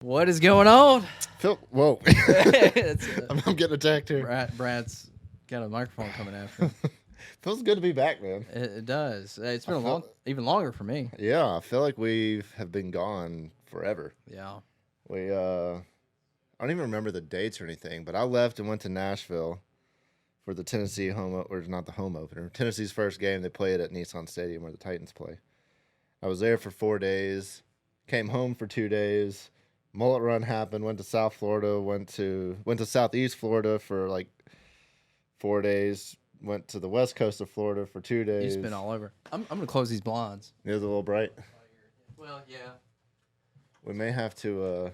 What is going on? Phil, whoa. It's, I'm getting attacked here. Brad's got a microphone coming after him. Feels good to be back, man. It does. It's been I even longer for me. Yeah, I feel like we have been gone forever. Yeah. I don't even remember the dates or anything, but I left and went to Nashville for the Tennessee or not the home opener. Tennessee's first game. They play it at Nissan Stadium where the Titans play. I was there for 4 days, came home for 2 days. Mullet Run happened. Went to South Florida. Went to Southeast Florida for like 4 days. Went to the west coast of Florida for 2 days. You've been all over. I'm gonna close these blinds. It was a little bright. Well, yeah. We may have to.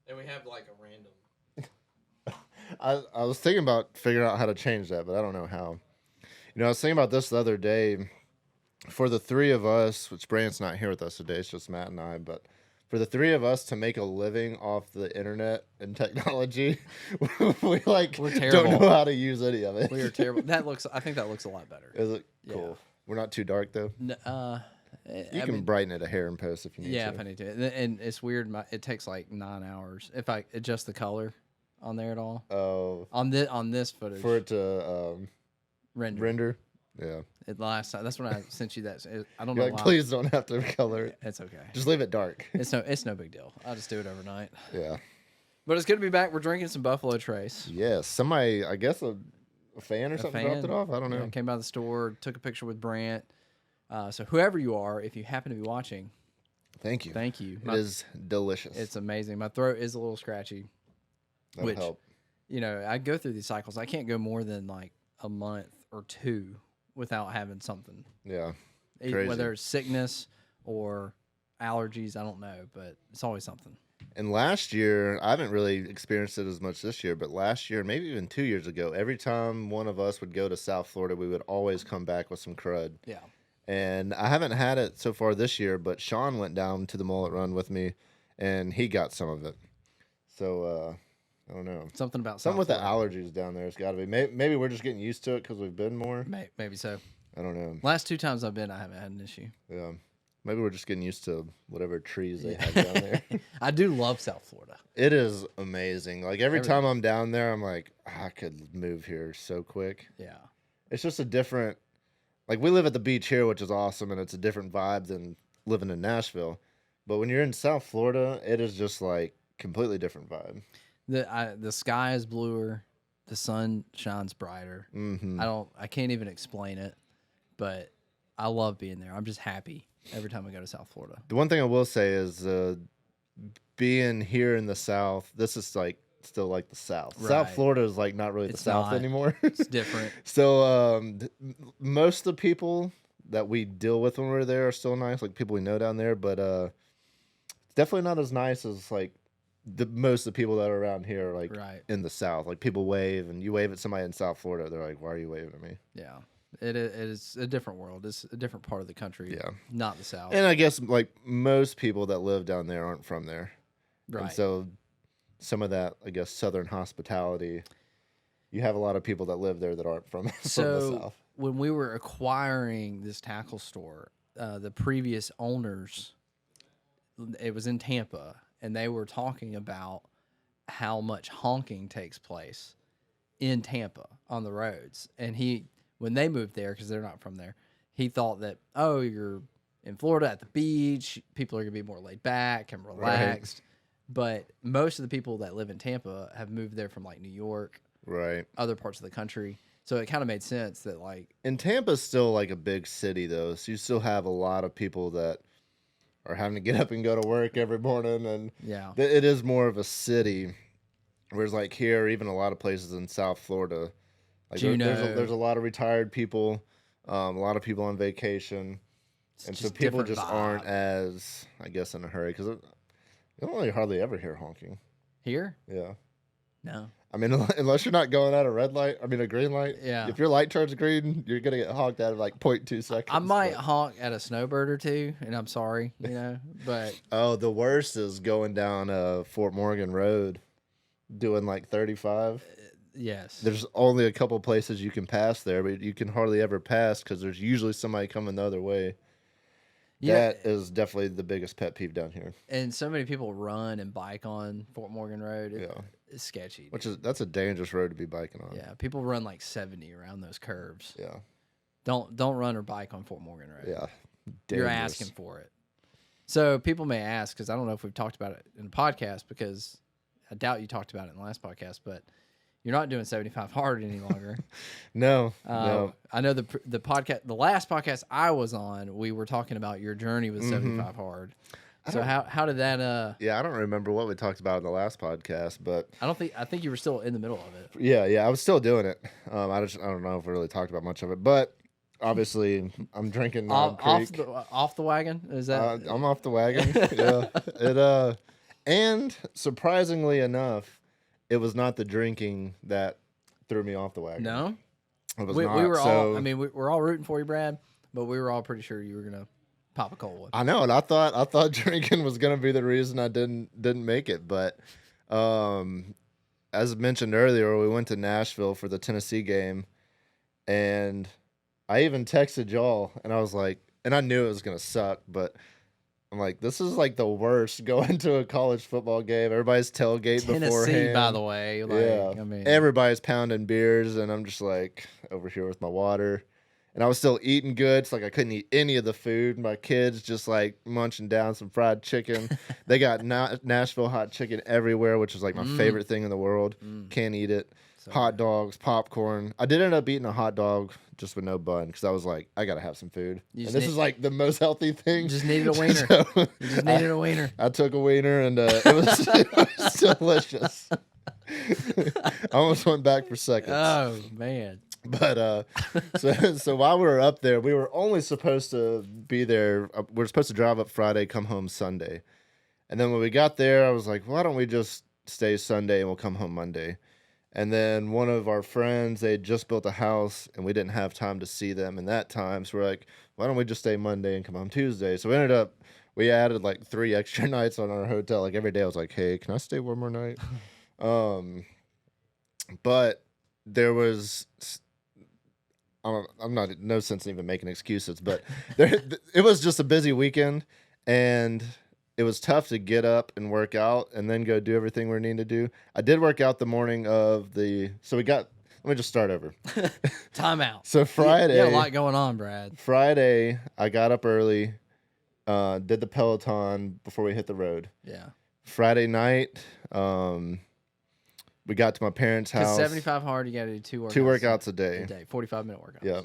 And we have like a random. I was thinking about figuring out how to change that, but I don't know how. I was thinking about this the other day. For the three of us, which Brandon's not here with us today, it's just Matt and I, but for the three of us to make a living off the internet and technology, we're terrible. don't know how to use any of it. We are terrible. I think that looks a lot better. Is it Yeah. cool? We're not too dark though. You can brighten it a hair and post if you need to. Yeah, if I need to. And it's weird. It takes like 9 hours if I adjust the color on there at all. Oh, On this footage for it to render. Yeah. Last time, that's when I sent you that. I don't You're know like, why. please don't have to color it. It's okay. Just leave it dark. It's no big deal. I'll just do it overnight. Yeah. But it's good to be back. We're drinking some Buffalo Trace. Yes. Somebody, I guess a fan or something dropped it off. I don't know. Yeah, came by the store, took a picture with Brant. So whoever you are, if you happen to be watching, Thank you. thank you. It is delicious. It's amazing. My throat is a little scratchy. That'll help. I go through these cycles. I can't go more than like a month or two without having something. Yeah. Crazy. Whether it's sickness or allergies, I don't know, but it's always something. And last year, I haven't really experienced it as much this year, but last year, maybe even 2 years ago, every time one of us would go to South Florida, we would always come back with some crud. Yeah. And I haven't had it so far this year, but Sean went down to the Mullet Run with me, and he got some of it. So, I don't know. Something about Something with South the allergies down there. It's got to be. Maybe we're just getting used to it because we've been more. Maybe so. I don't know. Last 2 times I've been, I haven't had an issue. Yeah. Maybe we're just getting used to whatever trees they have down there. I do love South Florida. It is amazing. Like every time I'm down there, I'm like, I could move here so quick. Yeah. It's just a different. Like we live at the beach here, which is awesome, and it's a different vibe than living in Nashville. But when you're in South Florida, it is just like completely different vibe. The sky is bluer, the sun shines brighter. Mm-hmm. I can't even explain it, but I love being there. I'm just happy every time I go to South Florida. The one thing I will say is being here in the South, this is like still like the South. Right. South Florida is like not really the South anymore. It's different. So most of the people that we deal with when we're there are still nice, like people we know down there, but it's definitely not as nice as like most of the people that are around here, like in the South. Like people wave, and you wave at somebody in South Florida, they're like, "Why are you waving at me?" Yeah, it is a different world. It's a different part of the country. Yeah, not the South. And I guess like most people that live down there aren't from there, right? And so some of that, I guess, Southern hospitality. You have a lot of people that live there that aren't from the South. When we were acquiring this tackle store, the previous owners, it was in Tampa, and they were talking about how much honking takes place in Tampa on the roads. And when they moved there, because they're not from there, he thought that, oh, you're in Florida at the beach, people are going to be more laid back and relaxed. Right. But most of the people that live in Tampa have moved there from like New York, right, other parts of the country. So it kind of made sense that like... And Tampa's still like a big city though, so you still have a lot of people that are having to get up and go to work every morning, and yeah, it is more of a city. Whereas like here, even a lot of places in South Florida, like there's a lot of retired people, a lot of people on vacation, and so people just aren't as, I guess, in a hurry because you don't really hardly ever hear honking here. Yeah, no. I mean, unless you're not going at a green light. Yeah. If your light turns green, you're gonna get honked at like 0.2 seconds. I might honk at a snowbird or two, and I'm sorry, but the worst is going down Fort Morgan Road, doing like 35. Yes. There's only a couple places you can pass there, but you can hardly ever pass because there's usually somebody coming the other way. You know, That is definitely the biggest pet peeve down here. and so many people run and bike on Fort Morgan Road. Yeah. It's sketchy. That's a dangerous road to be biking on. Yeah, people run like 70 around those curves. Yeah. Don't run or bike on Fort Morgan Road. Yeah. You're Dangerous. asking for it. So people may ask, because I don't know if we've talked about it in the podcast, because I doubt you talked about it in the last podcast, but you're not doing 75 hard any longer. No. No. I know the podcast, the last podcast I was on, we were talking about your journey with 75 hard. So how did that? Yeah, I don't remember what we talked about in the last podcast, but I think you were still in the middle of it. yeah, I was still doing it. I don't know if we really talked about much of it, but obviously I'm drinking Knob Creek. Off the wagon. Is that? I'm off the wagon. Yeah. And surprisingly enough, it was not the drinking that threw me off the wagon. No, it was we not. were so, all. I mean, we're all rooting for you, Brad, but we were all pretty sure you were gonna pop a cold one. I know, and I thought drinking was gonna be the reason I didn't make it, but as mentioned earlier, we went to Nashville for the Tennessee game, and I even texted y'all, and I was like, and I knew it was gonna suck, but I'm like, this is like the worst going to a college football game. Everybody's tailgate beforehand. Tennessee, by the way. Like, yeah. I mean, everybody's pounding beers, and I'm just like over here with my water. And I was still eating good. It's like I couldn't eat any of the food. My kids just like munching down some fried chicken. They got Nashville hot chicken everywhere, which is like my favorite thing in the world. Can't eat it. So hot dogs, popcorn. I did end up eating a hot dog just with no bun because I was like, I gotta have some food. And this is like the most healthy thing. You just needed a wiener. So you just needed a wiener. I took a wiener, and it was delicious. I almost went back for seconds. Oh man. But so while we were up there, we were only supposed to be there. We were supposed to drive up Friday, come home Sunday. And then when we got there, I was like, why don't we just stay Sunday and we'll come home Monday? And then one of our friends, they had just built a house, and we didn't have time to see them in that time. So we're like, why don't we just stay Monday and come home Tuesday? So we added like 3 extra nights on our hotel. Like every day I was like, hey, can I stay one more night? But there was... I'm not no sense in even making excuses, but it was just a busy weekend, and it was tough to get up and work out and then go do everything we needed to do. I did work out the morning of let me just start over. Time out. So Friday, you had a lot going on, Brad. Friday, I got up early, did the Peloton before we hit the road. Yeah. Friday night, we got to my parents' house. 75 hard, you got to do 2 workouts. 2 workouts a day. 45-minute workouts. Yep.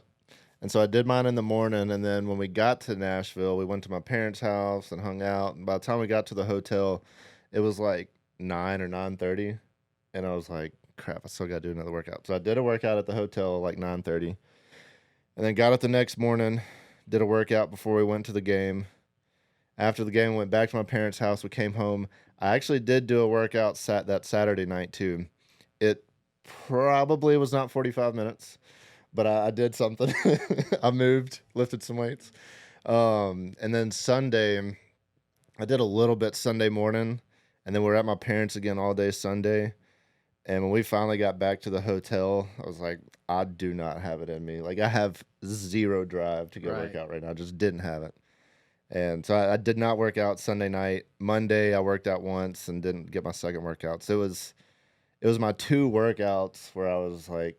And so I did mine in the morning, and then when we got to Nashville, we went to my parents' house and hung out. And by the time we got to the hotel, it was like 9 or 9:30, and I was like, crap, I still got to do another workout. So I did a workout at the hotel like 9:30, and then got up the next morning, did a workout before we went to the game. After the game, we went back to my parents' house. We came home. I actually did do a workout that Saturday night too. It probably was not 45 minutes, but I did something. I moved, lifted some weights. And then Sunday, I did a little bit Sunday morning, and then we were at my parents' again all day Sunday. And when we finally got back to the hotel, I was like, I do not have it in me. Like, I have zero drive to go work out right now. I just didn't have it. And so I did not work out Sunday night. Monday, I worked out once and didn't get my second workout. So it was my 2 workouts where I was like,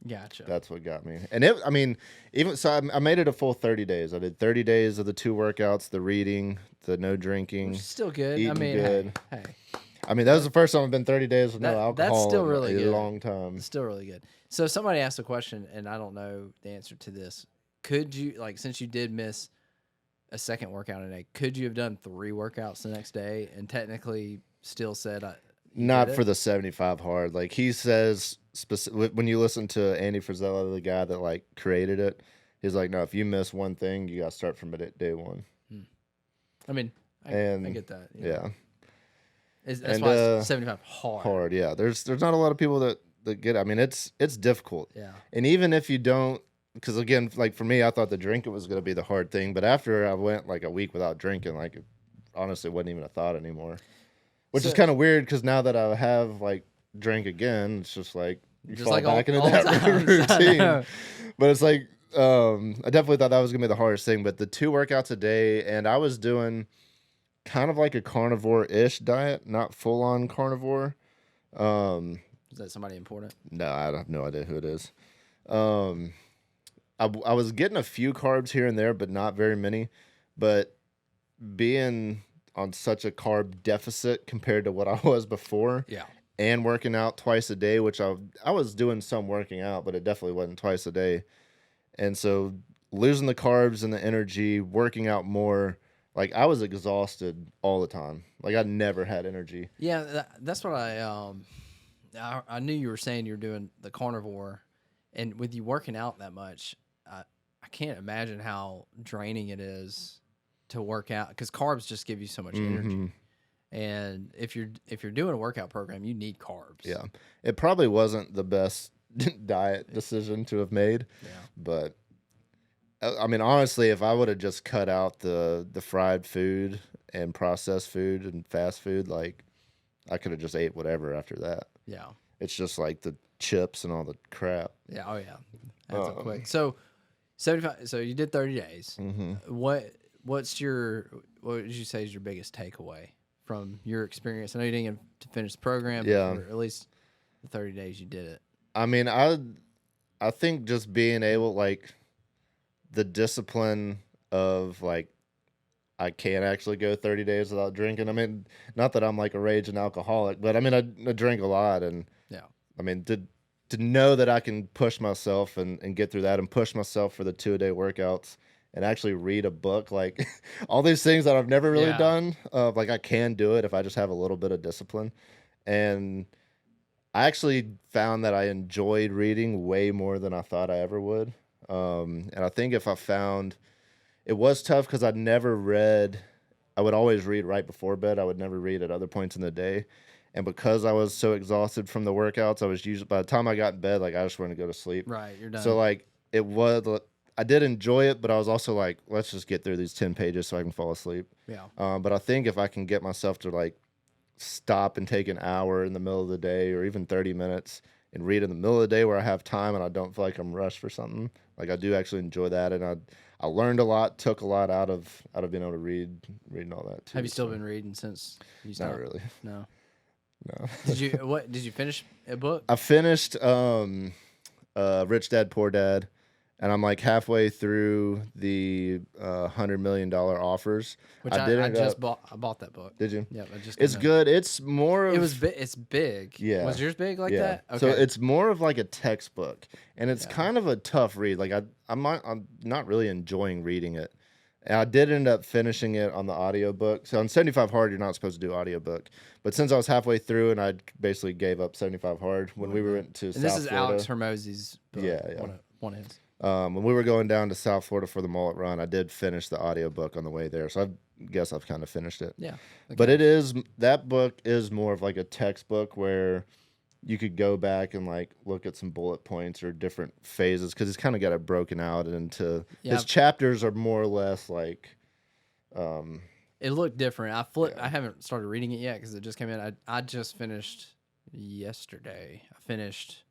gotcha. That's what got me. And I made it a full 30 days. I did 30 days of the 2 workouts, the reading, the no drinking. Still good. Eating good. Hey. I mean, that was the first time I've been 30 days with no alcohol. That's still really good. A long time. It's still really good. So somebody asked a question, and I don't know the answer to this. Could you, like, since you did miss a second workout a day, could you have done 3 workouts the next day and technically still said not for the 75 hard? Like he says, when you listen to Andy Frisella, the guy that like created it, he's like, no, if you miss one thing, you got to start from day 1. I mean, I get that. Yeah. That's why it's 75 hard. Hard, yeah. There's not a lot of people that get it. I mean, it's difficult. Yeah. And even if you don't, because again, like for me, I thought the drinking was going to be the hard thing, but after I went like a week without drinking, like it honestly wasn't even a thought anymore. Which is kind of weird because now that I have like drink again, it's just like you fall back into that routine. But it's like I definitely thought that was gonna be the hardest thing, but the 2 workouts a day, and I was doing kind of like a carnivore-ish diet, not full-on carnivore. Um, Is that somebody important? no, I have no idea who it is. Um, I was getting a few carbs here and there, but not very many. But being on such a carb deficit compared to what I was before, Yeah. and working out twice a day, which I was doing some working out, but it definitely wasn't twice a day. And so losing the carbs and the energy, working out more, like I was exhausted all the time. Like I never had energy. Yeah, that's what I knew you were saying you're doing the carnivore, and with you working out that much, I can't imagine how draining it is to work out because carbs just give you so much energy. And if you're doing a workout program, you need carbs. Yeah. It probably wasn't the best diet decision to have made, Yeah. but I mean, honestly, if I would have just cut out the fried food and processed food and fast food, like I could have just ate whatever after that. Yeah. It's just like the chips and all the crap. Yeah. Oh yeah. That's up quick. So 75. So you did 30 days. What would you say is your biggest takeaway from your experience? I know you didn't get to finish the program. Yeah. But for at least the 30 days you did it. I mean, I think just being able, like, the discipline of, like, I can't actually go 30 days without drinking. I mean, not that I'm like a raging alcoholic, but I mean, I drink a lot. And Yeah. I mean, to know that I can push myself and get through that and push myself for the 2-a-day workouts and actually read a book, like all these things that I've never really Yeah. done, like I can do it if I just have a little bit of discipline. And I actually found that I enjoyed reading way more than I thought I ever would. And I think if I found it was tough because I'd never read, I would always read right before bed. I would never read at other points in the day. And because I was so exhausted from the workouts, I was usually, by the time I got in bed, like I just wanted to go to sleep. Right. You're done. So like I did enjoy it, but I was also like, let's just get through these 10 pages so I can fall asleep. Yeah. But I think if I can get myself to like stop and take an hour in the middle of the day or even 30 minutes and read in the middle of the day where I have time and I don't feel like I'm rushed for something, like I do actually enjoy that. And I learned a lot, took a lot out of being able to read and all that too. Have you still been reading since you stopped? Not really. No. No. Did you finish a book? I finished Rich Dad Poor Dad, and I'm like halfway through the $100 million offers. Which I bought that book. Did you? Yeah, I just It's good. It's more of it's big. Yeah. Was yours big like that? Okay. So it's more of like a textbook, and it's kind of a tough read. Like I'm not really enjoying reading it. And I did end up finishing it on the audiobook. So on 75 Hard, you're not supposed to do audiobook. But since I was halfway through and I basically gave up 75 Hard when we went to South Florida. This is Alex Hermosi's book. Yeah. One of his. When we were going down to South Florida for the mullet run, I did finish the audiobook on the way there. So I guess I've kind of finished it. Yeah. Okay. But that book is more of like a textbook where you could go back and like look at some bullet points or different phases because he's kind of got it broken out into his chapters are more or less like. It looked different. I haven't started reading it yet because it just came in. I just finished yesterday. I finished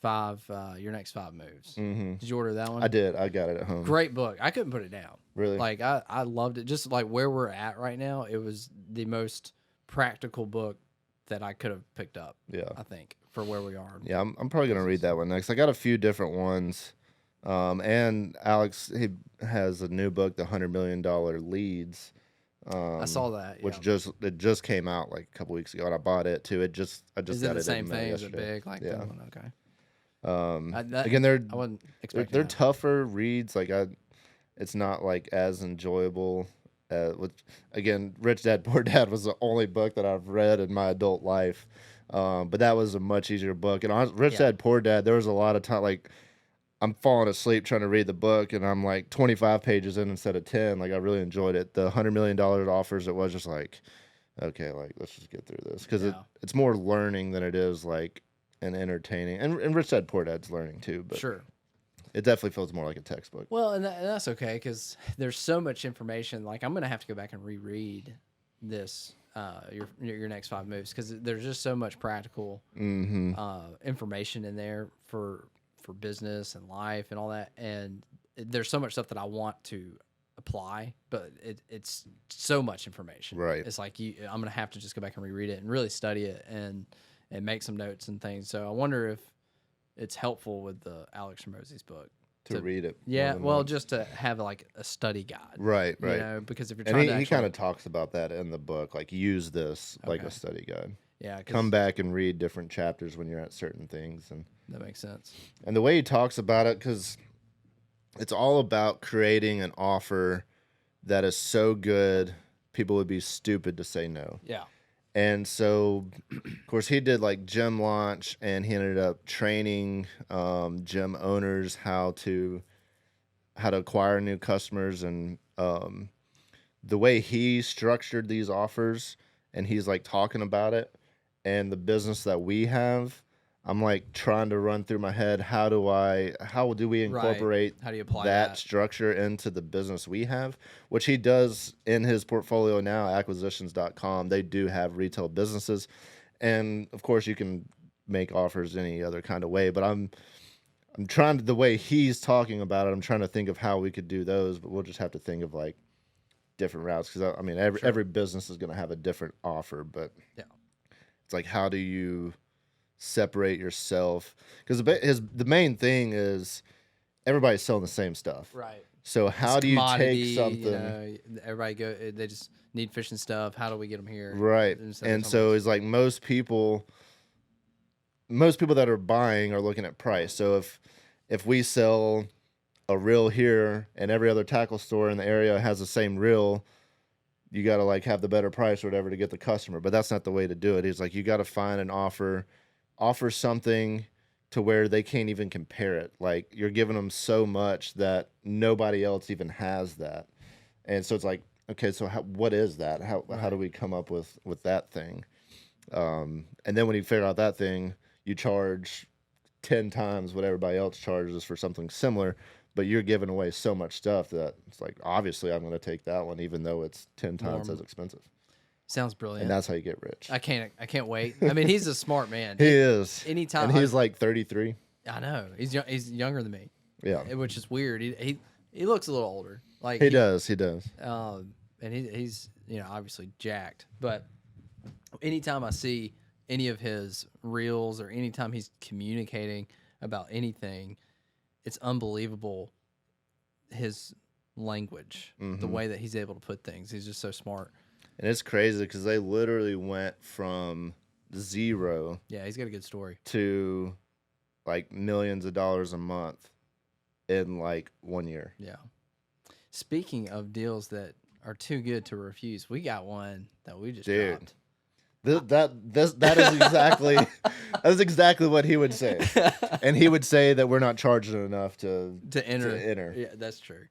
your next 5 moves. Mm-hmm. Did you order that one? I did. I got it at home. Great book. I couldn't put it down. Really? Like I loved it. Just like where we're at right now, it was the most practical book that I could have picked up. Yeah. I think for where we are. Yeah, I'm probably gonna read that one next. I got a few different ones. And Alex, he has a new book, The $100 Million Leads. I saw that. Which just came out like a couple weeks ago, and I bought it too. I just Is got it the it same in the mail thing? Is it yesterday. big like Yeah. that one? Okay. Again, I wasn't expecting they're that. tougher reads. Like it's not like as enjoyable. Again, Rich Dad Poor Dad was the only book that I've read in my adult life, but that was a much easier book. And Rich Dad Poor Dad, there was a lot of time like I'm falling asleep trying to read the book, and I'm like 25 pages in instead of 10. Like I really enjoyed it. The $100 million offers, it was just like, okay, like let's just get through this because it's more learning than it is like and entertaining. And Rich Dad Poor Dad's learning too, but Sure. It definitely feels more like a textbook. Well, and that's okay because there's so much information. Like I'm gonna have to go back and reread this your next 5 moves because there's just so much practical information in there for for business and life and all that. And there's so much stuff that I want to apply, but it's so much information. Right. It's like I'm gonna have to just go back and reread it and really study it and make some notes and things. So I wonder if it's helpful with the Alex Hormozi's book to read it. Yeah, well, just to have like a study guide. Right. You know, because if you're trying to he kind of talks about that in the book, like use this like a study guide. Yeah, come back and read different chapters when you're at certain things, and that makes sense. And the way he talks about it, because it's all about creating an offer that is so good, people would be stupid to say no. Yeah. And so, of course, he did like gym launch, and he ended up training gym owners how to acquire new customers, and the way he structured these offers, and he's like talking about it, and the business that we have, I'm like trying to run through my head, how do we incorporate how do you apply that structure into the business we have, which he does in his portfolio now, acquisitions.com. They do have retail businesses, and of course you can make offers any other kind of way, but I'm trying to, the way he's talking about it, I'm trying to think of how we could do those, but we'll just have to think of like different routes, because I mean every business is going to have a different offer, but yeah, it's like, how do you separate yourself? Because the main thing is everybody's selling the same stuff, right? So how do you take something? You know, everybody they just need fishing stuff. How do we get them here? Right. And so it's like most people that are buying are looking at price. So if we sell a reel here and every other tackle store in the area has the same reel, you got to like have the better price or whatever to get the customer. But that's not the way to do it. He's like, you got to find an offer something to where they can't even compare it. Like, you're giving them so much that nobody else even has that. And so it's like, okay, so what is that? How do we come up with that thing? And then when you figure out that thing, you charge 10 times what everybody else charges for something similar, but you're giving away so much stuff that it's like, obviously I'm going to take that one, even though it's 10 times as expensive. Sounds brilliant. And that's how you get rich. I can't wait. I mean, he's a smart man. He is. Anytime. And he's like 33. I know. He's younger than me. Yeah. Which is weird. He looks a little older. Like he does. And he's obviously jacked. But anytime I see any of his reels or anytime he's communicating about anything, it's unbelievable, his language, the way that he's able to put things. He's just so smart. And it's crazy because they literally went from zero. Yeah, he's got a good story. To like millions of dollars a month in like 1 year. Yeah. Speaking of deals that are too good to refuse, we got one that we just dropped. That is exactly that's exactly what he would say, and he would say that we're not charging enough to enter. Yeah, that's true.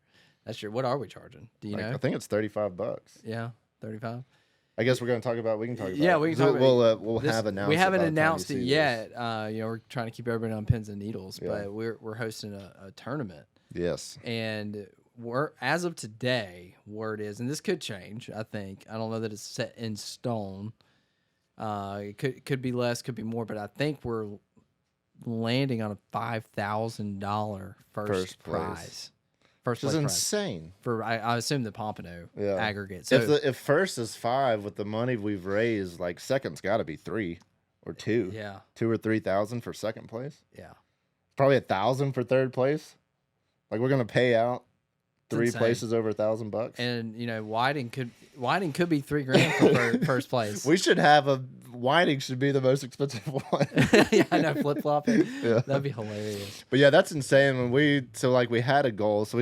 What are we charging? Do you know? I think it's $35. Yeah, 35. I guess we're going to talk about. We can talk about. Yeah, we can talk about. We'll have announced. We haven't announced it yet. We're trying to keep everybody on pins and needles, but we're hosting a tournament. Yes. And as of today, word is, and this could change. I think I don't know that it's set in stone. It could be less, could be more, but I think we're landing on a $5,000 first prize. Which is insane. For I assume the Pompano aggregate. So if first is 5 with the money we've raised, like second's got to be 3 or 2. Yeah, 2 or 3,000 for second place. Yeah, probably 1,000 for third place. Like, we're gonna pay out 3 places over $1,000. And Whiting could be $3,000 for first place. We should have Whiting should be the most expensive one. Yeah, I know, flip flopping. Yeah. That'd be hilarious. But yeah, that's insane. We had a goal. So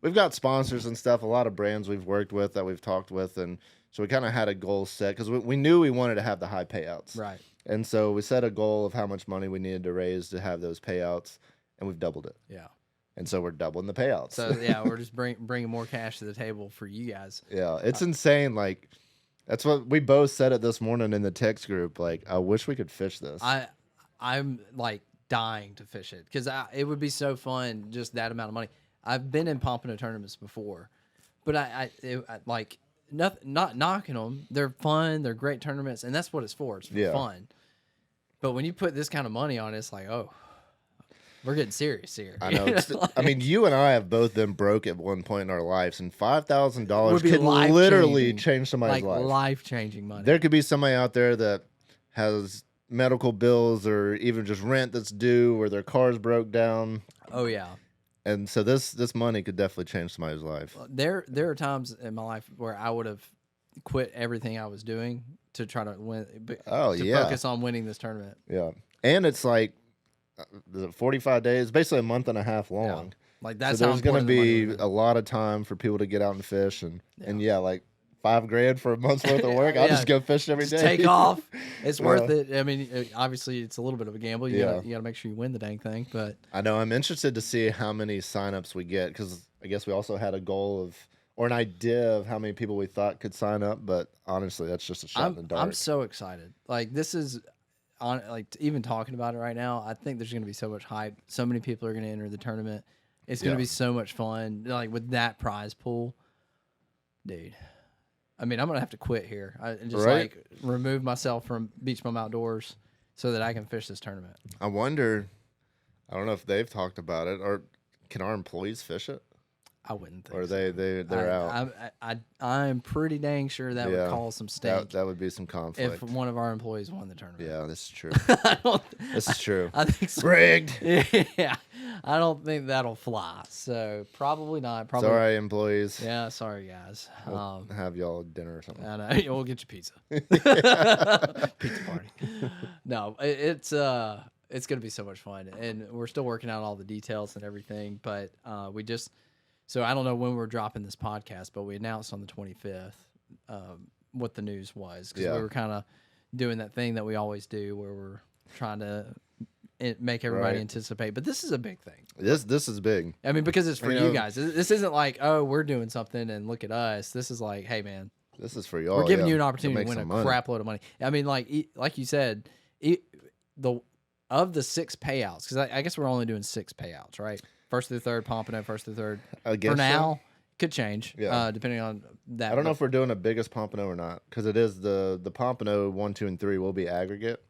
we've got sponsors and stuff. A lot of brands we've worked with that we've talked with, and so we kind of had a goal set because we knew we wanted to have the high payouts. Right. And so we set a goal of how much money we needed to raise to have those payouts, and we've doubled it. Yeah. And so we're doubling the payouts. So yeah, we're just bringing more cash to the table for you guys. Yeah, it's insane. Like, that's what we both said it this morning in the text group. Like, I wish we could fish this. I'm like dying to fish it because it would be so fun, just that amount of money. I've been in Pompano tournaments before, but I like not knocking them. They're fun. They're great tournaments, and that's what it's for. It's for fun. But when you put this kind of money on it, it's like, oh. We're getting serious here. I know. I mean, you and I have both been broke at one point in our lives, and $5,000 Would be could literally life-changing. change somebody's Like life. life-changing money. There could be somebody out there that has medical bills or even just rent that's due, or their car's broke down. Oh yeah. And so this money could definitely change somebody's life. There are times in my life where I would have quit everything I was doing to try to win. To focus on winning this tournament. Yeah, and it's like 45 days, basically a month and a half long. Yeah. Like that's so how there's going to important be a lot of time for people to get out and fish, and like $5,000 for a month's worth of work. I'll just go fish every day. Take off. It's worth it. I mean, obviously, it's a little bit of a gamble. You gotta make sure you win the dang thing. But I know I'm interested to see how many signups we get, because I guess we also had a goal of, or an idea of how many people we thought could sign up. But honestly, that's just a shot in the dark. I'm so excited. Like this is even talking about it right now. I think there's gonna be so much hype. So many people are gonna enter the tournament. It's gonna be so much fun. Like with that prize pool, dude. I mean, I'm gonna have to quit here. I just like remove myself from Beach Bum Outdoors so that I can fish this tournament. I wonder. I don't know if they've talked about it, or can our employees fish it? I wouldn't think. Or they're out. I'm pretty dang sure that would cause some stink. That would be some conflict if one of our employees won the tournament. Yeah, this is true. I this is true. I think so. Rigged. Yeah, I don't think that'll fly. So probably not. Probably. Sorry, employees. Yeah, sorry guys. We'll have y'all dinner or something. I know. We'll get you pizza. Pizza party. No, it's gonna be so much fun, and we're still working out all the details and everything. But so I don't know when we're dropping this podcast, but we announced on the 25th what the news was, because we were kind of doing that thing that we always do where we're trying to make everybody anticipate. But this is a big thing. This is big. I mean, because it's for you guys. This isn't like, oh, we're doing something and look at us. This is like, hey, man. This is for y'all. We're giving you an opportunity to win a crap load of money. I mean, like you said, of the 6 payouts, because I guess we're only doing 6 payouts, right? First through third, Pompano, first through third. For now, could change, depending on that. I don't know if we're doing a biggest Pompano or not, because it is the Pompano 1, 2, and 3 will be aggregate.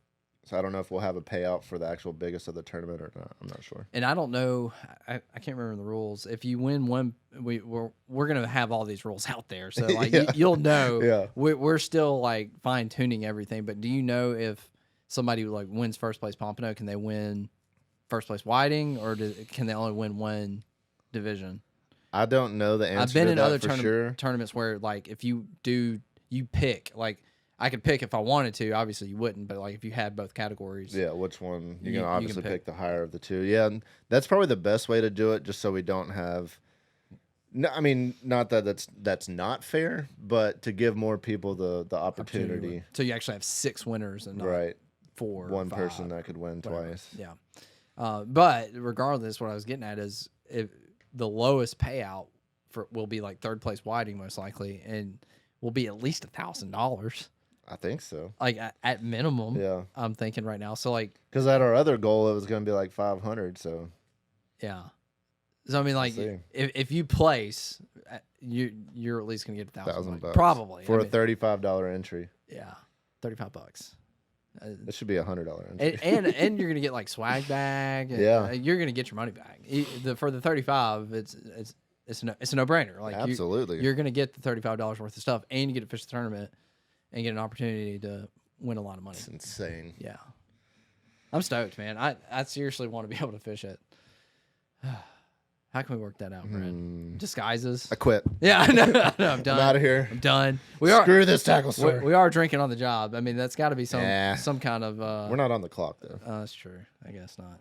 So I don't know if we'll have a payout for the actual biggest of the tournament or not. I'm not sure. And I don't know. I can't remember the rules. If you win one, we're gonna have all these rules out there, so like you'll know. Yeah. We're still like fine tuning everything. But do you know if somebody like wins first place Pompano, can they win first place whiting, or can they only win one division? I don't know the answer. I've been to in that other for sure. tournaments where like if you pick, like I could pick if I wanted to. Obviously you wouldn't, but like if you had both categories, which one you can obviously pick the higher of the two. Yeah, and that's probably the best way to do it, just so we don't have. No, I mean, not that that's not fair, but to give more people the opportunity. So you actually have 6 winners and not 4. One 5, person that could win twice. Yeah. But regardless, what I was getting at is if the lowest payout will be like third place whiting most likely, and will be at least $1,000. I think so. Like at minimum. Yeah. I'm thinking right now. So like, because at our other goal it was going to be like 500. So. Yeah. So I mean, like, if you place, you're at least gonna get $1,000, probably for a $35 entry. Yeah, $35. It should be $100 entry. And you're gonna get like swag bag. And, you're gonna get your money back. For the 35, it's a no brainer. Like absolutely, you're gonna get the $35 worth of stuff, and you get to fish the tournament and get an opportunity to win a lot of money. It's insane. Yeah, I'm stoked, man. I seriously want to be able to fish it. How can we work that out, Brent? Disguises? I quit. Yeah, no, I'm done. I'm out of here. I'm done. Screw this tackle store. We are drinking on the job. I mean, that's got to be some kind of. We're not on the clock though. That's true. I guess not.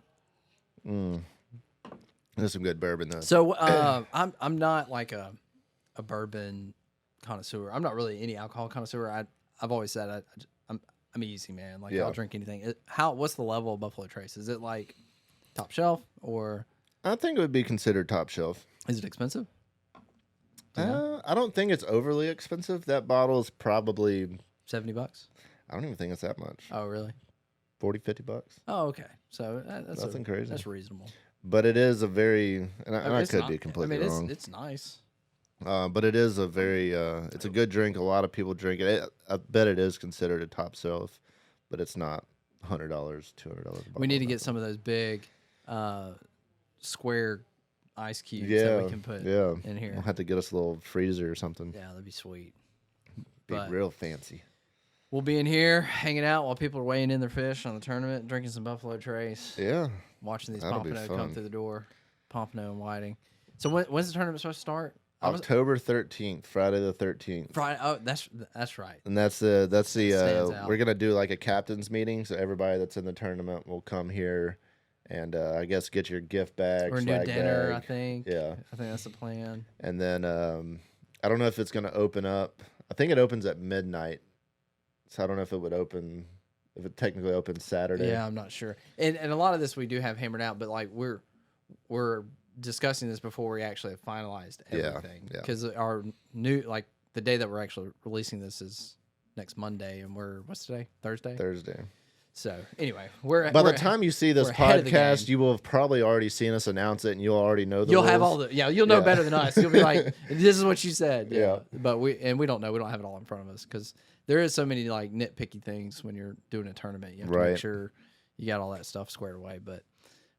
There's some good bourbon though. So I'm not like a bourbon connoisseur. I'm not really any alcohol connoisseur. I've always said I'm easy, man. Like I'll drink anything. What's the level of Buffalo Trace? Is it like top shelf or? I think it would be considered top shelf. Is it expensive? I don't think it's overly expensive. That bottle is probably $70. I don't even think it's that much. Oh, really? 40, $50. Oh, okay. So that's nothing crazy. That's reasonable. But it is a very, and I could be completely wrong. It's nice. But it is a very, it's a good drink. A lot of people drink it. I bet it is considered a top shelf, but it's not $100, $200. We need to get some of those big square ice cubes Yeah, that we can put yeah. in here. We'll have to get us a little freezer or something. Yeah, that'd be sweet. Be But real fancy. we'll be in here hanging out while people are weighing in their fish on the tournament, drinking some Buffalo Trace, Yeah. watching these That'll be pompano come fun. through the door. Pompano and whiting. So when's the tournament supposed to start? October 13th, Friday the 13th. Friday. Oh, that's right. And that's Stands out. we're gonna do like a captain's meeting, so everybody that's in the tournament will come here, and I guess get your gift bag, We're gonna do swag dinner, bag. I think. Yeah, I think that's the plan. and then I don't know if it's gonna open up. I think it opens at midnight, so I don't know if it would open if it technically opens Saturday. Yeah, I'm not sure. And a lot of this we do have hammered out, but like we're discussing this before we actually have finalized everything. Yeah. Because our new the day that we're actually releasing this is next Monday, and what's today? Thursday. So anyway, by the time you see this we're ahead of the podcast, game. you will have probably already seen us announce it, and you'll already know the You'll rules. have all the you'll know Yeah. better than us. You'll be like, this is what you said. Yeah. But we don't know. We don't have it all in front of us because there is so many like nitpicky things when you're doing a tournament. You have to make Right. sure you got all that stuff squared away. But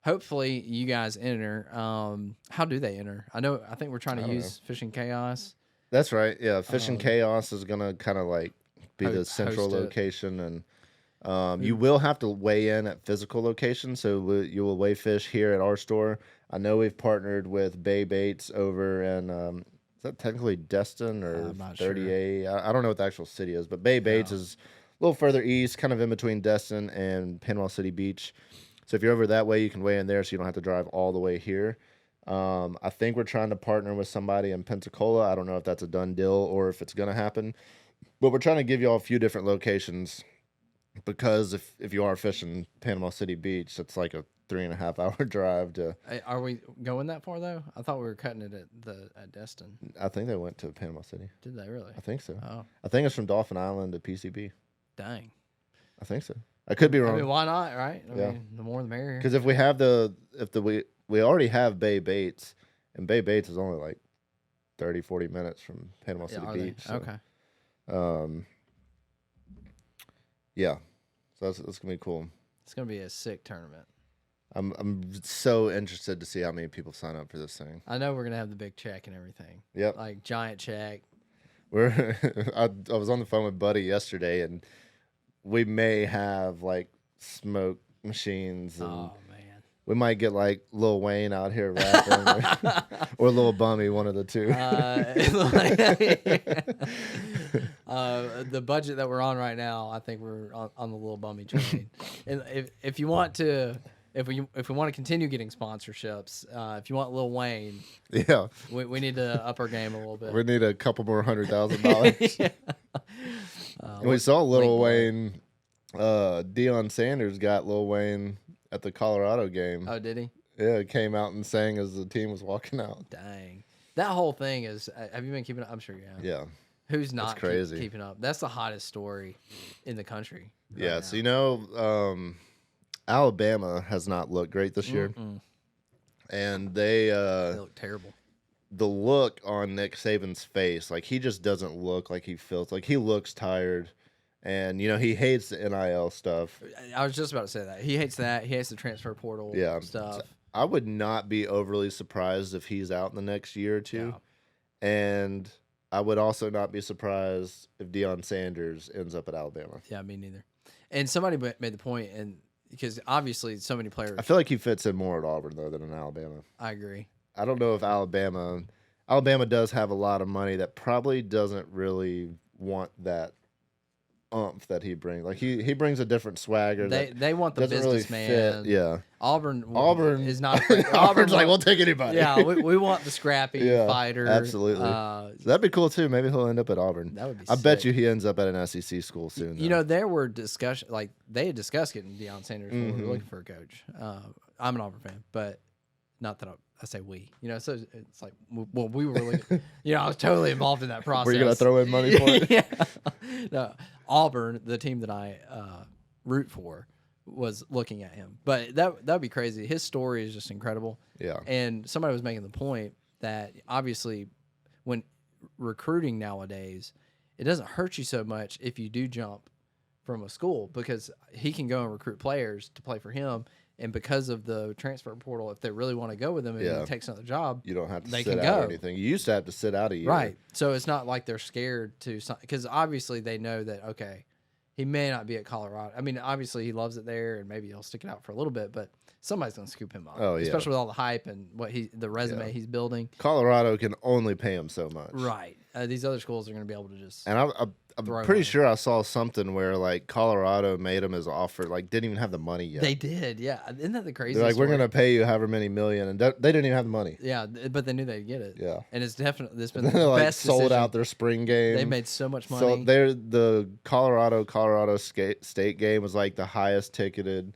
hopefully you guys enter. How do they enter? I think we're trying to use Fishing Chaos. That's right. Yeah, Fishing Chaos is gonna kind of like be the central host it. location, and you will have to weigh in at physical locations. So you will weigh fish here at our store. I know we've partnered with Bay Baits over in is that technically Destin or I'm not sure. 38? I don't know what the actual city is, but Bay Baits is a little further east, kind of in between Destin and Panama City Beach. So if you're over that way, you can weigh in there, so you don't have to drive all the way here. I think we're trying to partner with somebody in Pensacola. I don't know if that's a done deal or if it's going to happen, but we're trying to give you all a few different locations because if you are fishing Panama City Beach, it's like a 3.5 hour drive to. Are we going that far though? I thought we were cutting it at Destin. I think they went to Panama City. Did they really? I think so. Oh, I think it's from Dolphin Island to PCB. dang. I think so. I could be I wrong. mean, why not? Right? I Yeah. mean, the more the merrier. Because if we already have Bay Baits, and Bay Baits is only like 30, 40 minutes from Panama City are they? Beach. So, Okay. Yeah. So that's gonna be cool. It's gonna be a sick tournament. I'm so interested to see how many people sign up for this thing. I know we're gonna have the big check and everything. Yep. Like giant check. I was on the phone with Buddy yesterday, and we may have like smoke machines, and Oh man. we might get like Lil Wayne out here rapping, or Lil Bummy, one of the two. The budget that we're on right now, I think we're on the little bummy train. And if you want to, if we want to continue getting sponsorships, if you want Lil Wayne, Yeah, we need to up our game a little bit. we need a couple more $100,000. Yeah. We saw Lil Wayne Wayne. Deion Sanders got Lil Wayne at the Colorado game. Oh, did he? Yeah, came out and sang as the team was walking out. Dang. That whole thing is. Have you been keeping up? I'm sure you have. Yeah, Who's not crazy. keeping up? That's the hottest story in the country. right yeah. now. So you know, Alabama has not looked great this year, and They look terrible. the look on Nick Saban's face, like he just doesn't look like he feels like he looks tired, and you know he hates the NIL stuff. I was just about to say that. He hates that. He hates the transfer portal Yeah, stuff. I would not be overly surprised if he's out in the next year or two, and I would also not be surprised if Deion Sanders ends up at Alabama. Yeah, me neither. And somebody made the point, and because obviously so many players. I feel like he fits in more at Auburn though than in Alabama. I agree. I don't know if Alabama does have a lot of money that probably doesn't really want that umph that he brings. Like he brings a different swagger. They want the doesn't really businessman. fit. Yeah, Auburn is not. Auburn's like, we'll take anybody. Yeah, we want the scrappy Yeah, fighter. absolutely. So that'd be cool too. Maybe he'll end up at Auburn. That would be. I bet sick. you he ends up at an SEC school soon. You know, there were discussion like they had discussed getting Deion Sanders. When we were looking for a coach. I'm an Auburn fan, but not that I say we. You know, so it's like well, we were really. I was totally involved in that process. Were you gonna throw in money for it? Yeah. No, Auburn, the team that I root for, was looking at him. But that'd be crazy. His story is just incredible. Yeah. And somebody was making the point that obviously when recruiting nowadays, it doesn't hurt you so much if you do jump from a school because he can go and recruit players to play for him And because of the transfer portal, if they really want to go with him and Yeah. he takes another job, You don't have to they sit can out or go. anything. You used to have to sit out a year. Right. So it's not like they're scared to, because obviously they know that, okay, he may not be at Colorado. I mean, obviously he loves it there and maybe he'll stick it out for a little bit, but somebody's going to scoop him up. Oh, yeah. Especially with all the hype and the resume Yeah. he's building. Colorado can only pay him so much. Right. These other schools are going to be able to just. And I'm throw pretty money. sure I saw something where like Colorado made him his offer, like didn't even have the money yet. They did, yeah. Isn't that the craziest? They're like, we're story? gonna pay you however many million, and they didn't even have the money. Yeah, but they knew they'd get it. Yeah. And it's definitely this been Then the they like best sold decision. out their spring game. They made so much money. So they're the Colorado State game was like the highest ticketed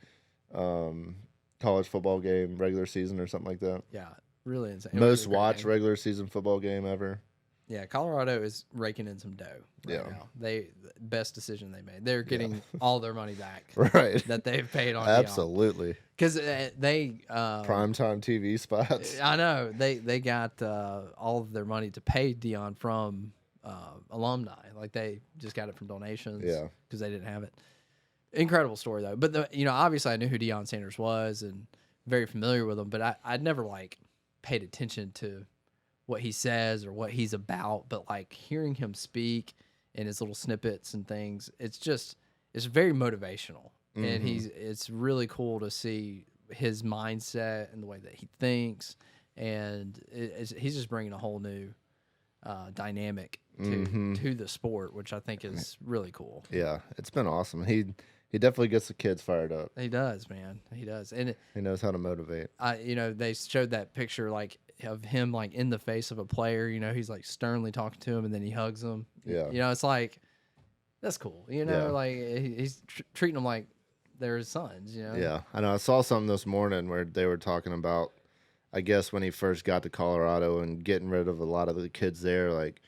college football game regular season or something like that. Yeah, really insane. Most It was a great watched game. regular season football game ever. Yeah, Colorado is raking in some dough right Yeah. now. Best decision they made. They're getting all their money back Right. that they've paid on. Absolutely. Because they Primetime TV spots. I know they got all of their money to pay Deion from alumni. Like they just got it from donations. Yeah. because they didn't have it. Incredible story though. But obviously I knew who Deion Sanders was and very familiar with him. But I'd never like paid attention to what he says or what he's about. But like hearing him speak and his little snippets and things, it's very motivational. And it's really cool to see his mindset and the way that he thinks, and he's just bringing a whole new dynamic to the sport, which I think is really cool. Yeah, it's been awesome. He definitely gets the kids fired up. He does, man. He does, and He knows how to motivate. they showed that picture like of him like in the face of a player. He's like sternly talking to him, and then he hugs him. Yeah. It's like that's cool. Yeah. Like he's treating them like they're his sons. Yeah, I know. I saw something this morning where they were talking about, I guess, when he first got to Colorado and getting rid of a lot of the kids there. Like,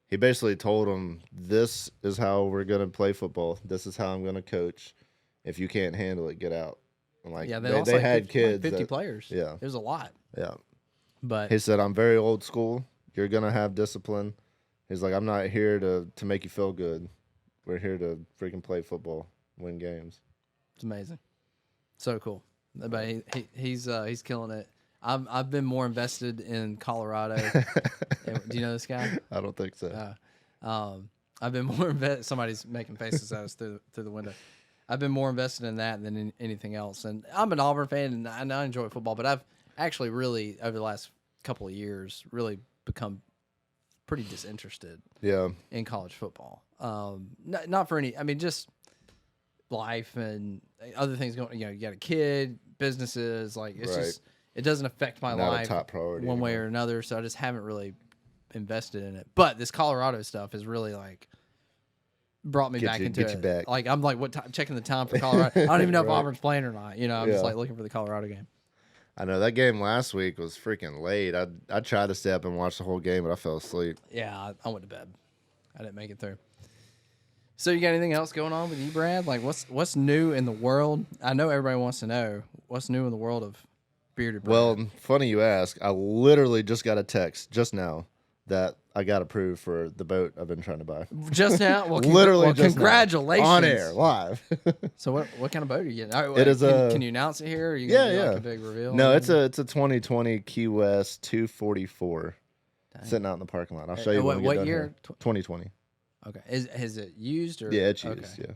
he basically told them, this is how we're going to play football. This is how I'm going to coach. If you can't handle it, get out. And like, Yeah, they lost like had 50, kids. 50 that- players. Yeah. It was a lot. Yeah. But He said, I'm very old school. You're going to have discipline. He's like, I'm not here to make you feel good. We're here to freaking play football, win games. it's amazing. So cool. But he's killing it. I've been more invested in Colorado. Do you know this guy? I don't think so. I've been more invested. Somebody's making faces at us through the window. I've been more invested in that than in anything else. And I'm an Auburn fan, and I enjoy football. But I've actually really over the last couple of years really become pretty disinterested Yeah. in college football. Not for any. I mean, just life and other things going. You got a kid, businesses. Like it's Right. just it doesn't affect my Not a life top priority one way anymore. or another. So I just haven't really invested in it. But this Colorado stuff is really like brought me back into get it. you back. Like I'm like what time, checking the time for Colorado. I don't even know if Right. Auburn's playing or not. I'm just Yeah. like looking for the Colorado game. I know that game last week was freaking late. I tried to stay up and watch the whole game, but I fell asleep. Yeah, I went to bed. I didn't make it through. So you got anything else going on with you, Brad? Like what's new in the world? I know everybody wants to know what's new in the world of bearded Brad. Well, funny you ask. I literally just got a text just now that I got approved for the boat I've been trying to buy. just now. Well, Literally just now. congratulations On air, live. So what kind of boat are you getting? It is can you announce it here? Or you Yeah, gonna do, like, yeah. a big reveal. No, it's a 2020 Key West 244 sitting out in the parking lot. I'll show you when we get what done year? here. 2020. Okay. Is it used or? Yeah, it's okay. used. Yeah,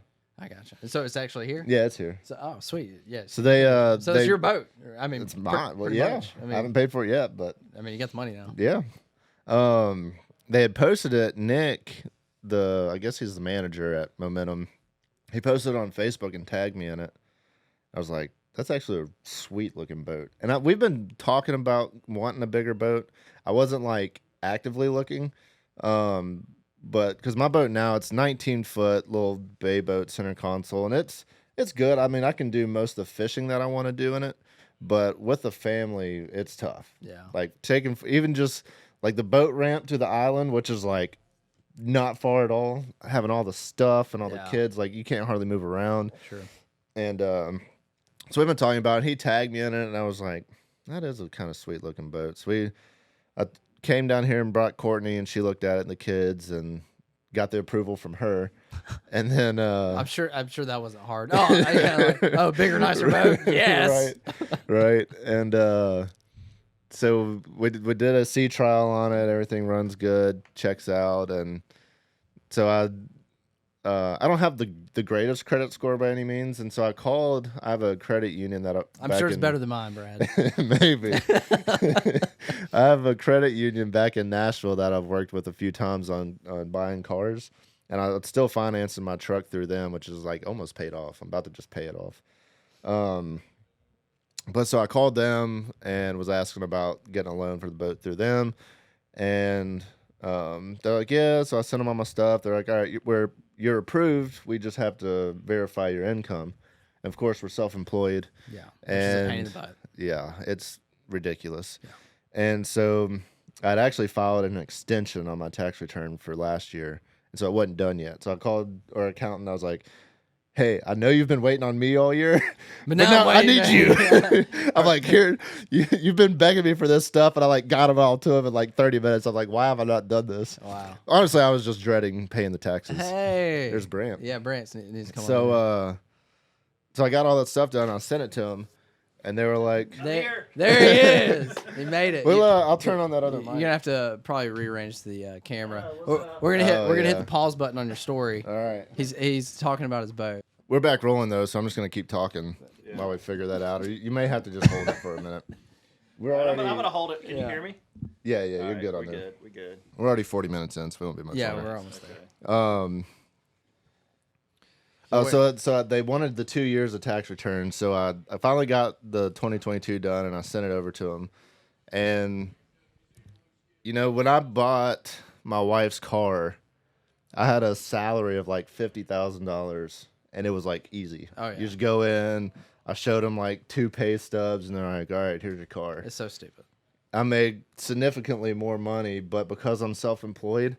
I gotcha. So it's actually here. yeah, it's here. So sweet. Yes. So they So they, it's your boat. I mean, it's mine. Well, pretty yeah, much. I haven't paid for it yet, but I mean, you got the money now. yeah. They had posted it. Nick, I guess he's the manager at Momentum. He posted it on Facebook and tagged me in it. I was like, that's actually a sweet looking boat. And we've been talking about wanting a bigger boat. I wasn't like actively looking, but because my boat now, it's 19-foot little bay boat center console, and it's good. I mean, I can do most of the fishing that I want to do in it, but with the family, it's tough. Yeah. Like taking even just like the boat ramp to the island, which is like not far at all, having all the stuff and all the Yeah. kids, like you can't hardly move around. Sure. And so we've been talking about it. He tagged me in it, and I was like, that is a kind of sweet looking boat. So I came down here and brought Courtney, and she looked at it and the kids and got the approval from her, and then I'm sure that wasn't hard. Oh, bigger, nicer boat. Yes. right, and so we did a sea trial on it. Everything runs good, checks out, and so I don't have the greatest credit score by any means, and so I have a credit union that I'm sure it's better than mine, Brad. Maybe. I have a credit union back in Nashville that I've worked with a few times on buying cars, and I'm still financing my truck through them, which is like almost paid off. I'm about to just pay it off. But so I called them and was asking about getting a loan for the boat through them, and they're like, yeah. So I sent them all my stuff. They're like, all right, you're approved. We just have to verify your income. And of course, we're self-employed. Yeah, which and is a pain in the butt. Yeah, it's ridiculous. Yeah. And so I'd actually filed an extension on my tax return for last year, and so it wasn't done yet. So I called our accountant. I was like, hey, I know you've been waiting on me all year, but now I need you. I'm like, here, you've been begging me for this stuff, and I like got them all to him in like 30 minutes. I'm like, why have I not done this? Wow. Honestly, I was just dreading paying the taxes. Hey, there's Brant. Yeah, Brant needs to come. So, so I got all that stuff done. I sent it to him, and they were like, there he is. He made it. Well, I'll turn on that other mic. You're gonna have to probably rearrange the camera. We're gonna hit the pause button on your story. All right. He's talking about his boat. We're back rolling though, so I'm just gonna keep talking while we figure that out. Or you may have to just hold it for a minute. I'm gonna hold it. Can you hear me? Yeah, you're good on there. We're good. We're already 40 minutes in, so we won't be much Yeah, longer. we're almost there. So they wanted the 2 years of tax return. So I finally got the 2022 done, and I sent it over to them. And when I bought my wife's car, I had a salary of like $50,000, and it was like easy. Oh, yeah. You just go in. I showed them like 2 pay stubs, and they're like, "All right, here's your car." It's so stupid. I made significantly more money, but because I'm self-employed,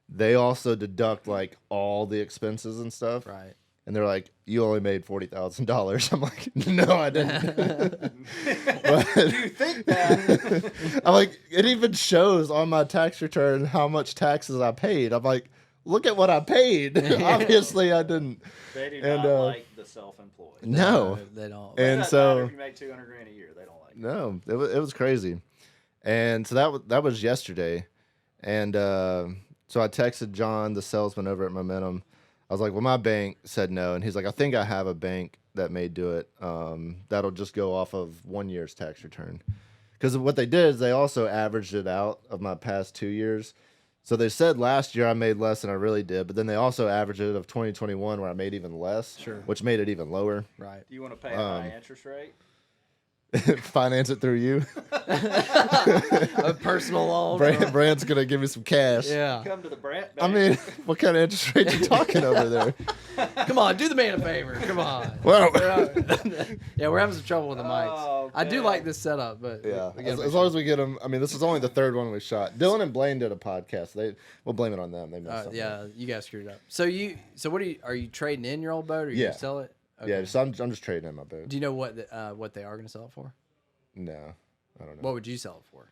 they also deduct like all the expenses and stuff. Right. And they're like, "You only made $40,000." I'm like, "No, I didn't." But, you think that? I'm like, it even shows on my tax return how much taxes I paid. I'm like, look at what I paid. Obviously, I didn't. They do not like the self-employed. No, they don't. And it so, matter if you make $200,000 a year, they don't like it. No, it was crazy. And so that was yesterday, and so I texted John, the salesman over at Momentum. I was like, well, my bank said no. And he's like, I think I have a bank that may do it. That'll just go off of 1 year's tax return. Because what they did is they also averaged it out of my past 2 years. So they said last year I made less than I really did. But then they also averaged it of 2021 where I made even less, which made it even lower. Right. Do you want to pay a high interest rate? Finance it through you. A personal loan. Brand's going to give me some cash. Yeah. Come to the Brant Bank. I mean, what kind of interest rate you talking over there? Come on, do the man a favor. Come on. Well, yeah, we're having some trouble with the mics. Oh, I do like this setup, but yeah, as long as we get them. I mean, this is only the third one we shot. Dylan and Blaine did a podcast. We'll blame it on them. They messed up. Yeah, you guys screwed up. So what are you trading in your old boat, or you gonna sell it? Okay. Yeah, so I'm just trading in my boat. Do you know what they are going to sell it for? No, I don't know. What would you sell it for?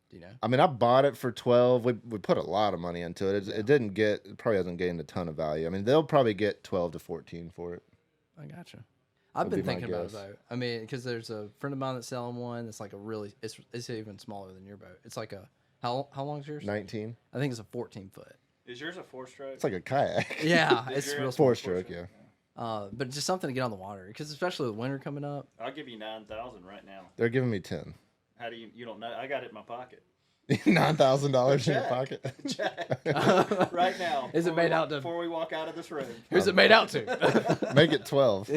Do you know? I mean, I bought it for 12. We put a lot of money into it. It probably hasn't gained a ton of value. I mean, they'll probably get 12 to 14 for it. I gotcha. I've been thinking about a boat. I mean, because there's a friend of mine that's selling one that's like it's even smaller than your boat. It's like how long is yours? 19. I think it's a 14-foot. Is yours a 4-stroke? It's like a kayak. Yeah, it's real small. 4-stroke, yeah. But just something to get on the water, because especially with winter coming up. I'll give you 9,000 right now. They're giving me 10. How do you don't know? I got it in my pocket. $9,000 in your pocket. Check. Right now. Is it made out to? Before we walk out of this room. Who's it made out to? Make it 12.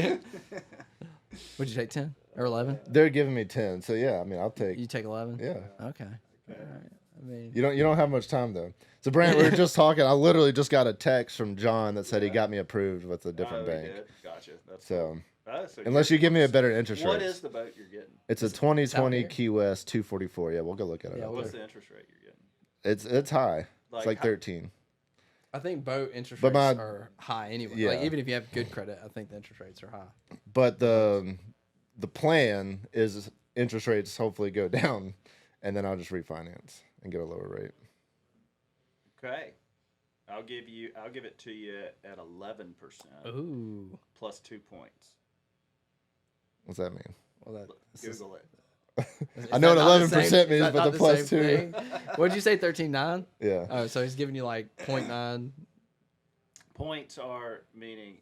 Would you take 10 or 11? They're giving me 10, so yeah. I mean, I'll take. You take 11? Yeah. Okay. All right. I mean, you don't have much time though. So Brant, we were just talking. I literally just got a text from John that said he got me approved with a different bank. Gotcha. That's so so unless you give me a better interest rate. What is the boat you're getting? It's a 2020 Key West 244. Yeah, we'll go look at it. Yeah, what's the interest rate you're getting? It's high. It's like 13. I think boat interest rates are high anyway. Yeah. Like even if you have good credit, I think the interest rates are high. But the plan is interest rates hopefully go down, and then I'll just refinance and get a lower rate. Okay. I'll give it to you at 11%. Ooh. Plus 2 points. What's that mean? Well, Google it. I know what not the 11% same- means, is that but not the plus same 2. thing? What'd you say? 13.9. Yeah. Oh, so he's giving you like 0.9. Points are meaning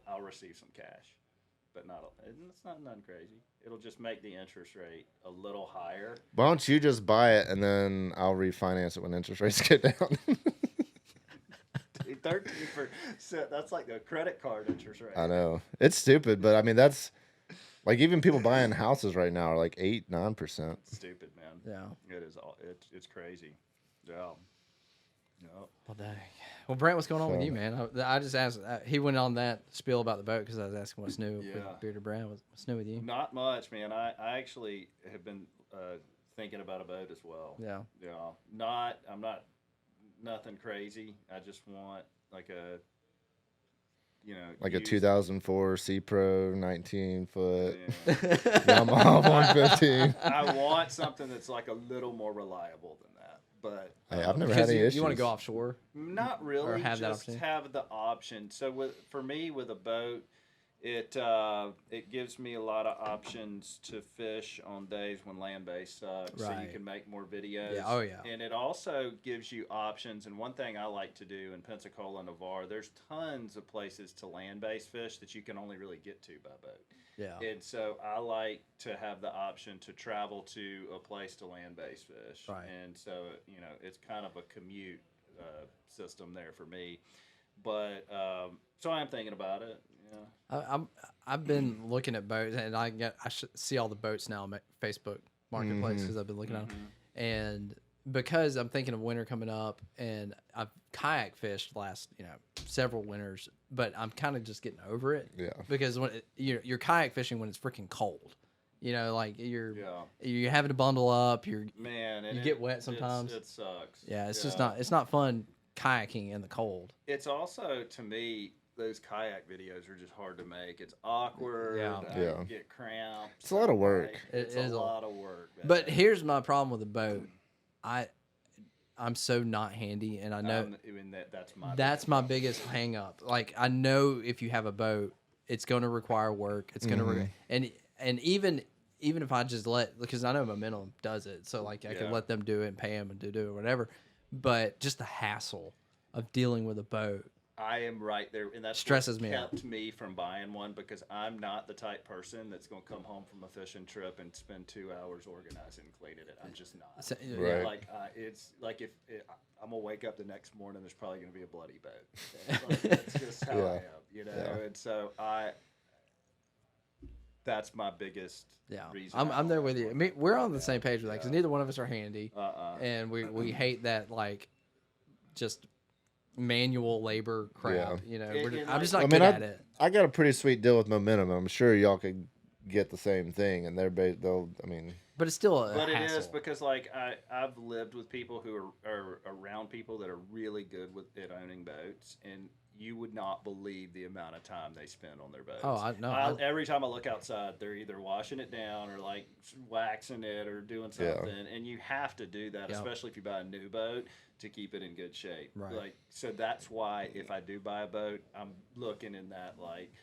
I'll receive some cash, but it's not nothing crazy. It'll just make the interest rate a little higher. Why don't you just buy it and then I'll refinance it when interest rates get down? 13%. That's like a credit card interest rate. I know. It's stupid, but I mean, that's like even people buying houses right now are like 8-9%. Stupid, man. Yeah. It is all. It's crazy. Yeah. Yep. Well, dang. Well, Brent, what's going on with So- you, man? I just asked. He went on that spiel about the boat because I was asking what's new Yeah. with Bearded Brand. What's new with you? Not much, man. I actually have been thinking about a boat as well. Yeah. Yeah. I'm not nothing crazy. I just want like a, Like a used- 2004 C Pro 19-foot Yeah. Yamaha 115. I want something that's like a little more reliable than that. But Hey, I've never Because had any issues. you want to go offshore? not really. Or have that just opportunity? have the option. So for me with a boat, it gives me a lot of options to fish on days when land based sucks. So you Right. can make more videos. Yeah, oh, yeah. And it also gives you options. And one thing I like to do in Pensacola and Navarre, there's tons of places to land based fish that you can only really get to by boat. Yeah. And so I like to have the option to travel to a place to land-based fish. Right. And so, it's kind of a commute system there for me. But so I'm thinking about it. Yeah. I've been looking at boats, and I see all the boats now on Facebook Marketplace because I've been looking at them, and because I'm thinking of winter coming up, and I've kayak fished last several winters, but I'm kind of just getting over it. Yeah. Because when you're kayak fishing when it's freaking cold, like you're Yeah. having to bundle up. Man, and You get wet sometimes. It sucks. Yeah, it's just not fun kayaking in the cold. It's also, to me, those kayak videos are just hard to make. It's awkward. Yeah. Yeah. You get cramped. It's a lot of work. It's It is a a- lot of work. Man. But here's my problem with the boat. I'm so not handy, and I know that's my biggest hang up. Like, I know if you have a boat, it's going to require work. It's going to and even if I just because I know Momentum does it, so like I could let them do it and pay them and do it or whatever. But just the hassle of dealing with a boat. I am right there, and that's Stresses what me out. kept me from buying one, because I'm not the type person that's going to come home from a fishing trip and spend 2 hours organizing and cleaning it. I'm just not. So- Right. Like it's like if I'm gonna wake up the next morning, there's probably gonna be a bloody boat. That's just how I am, Yeah. And so that's my biggest reason. I'm there with you. I mean, we're on the same page with that because neither one of us are handy, Uh-uh. and we hate that like just manual labor crap. And I'm just like- not good at it. I got a pretty sweet deal with Momentum. I'm sure y'all could get the same thing, and they'll. I mean, But it's still a But it hassle. is because, like, I've lived with people who are around people that are really good at owning boats, and you would not believe the amount of time they spend on their boats. Oh, I know. Every time I look outside, they're either washing it down or like waxing it or doing something, and you have to do that, especially if you buy a new boat, to keep it in good shape. Right. Like, so that's why if I do buy a boat, I'm looking in that like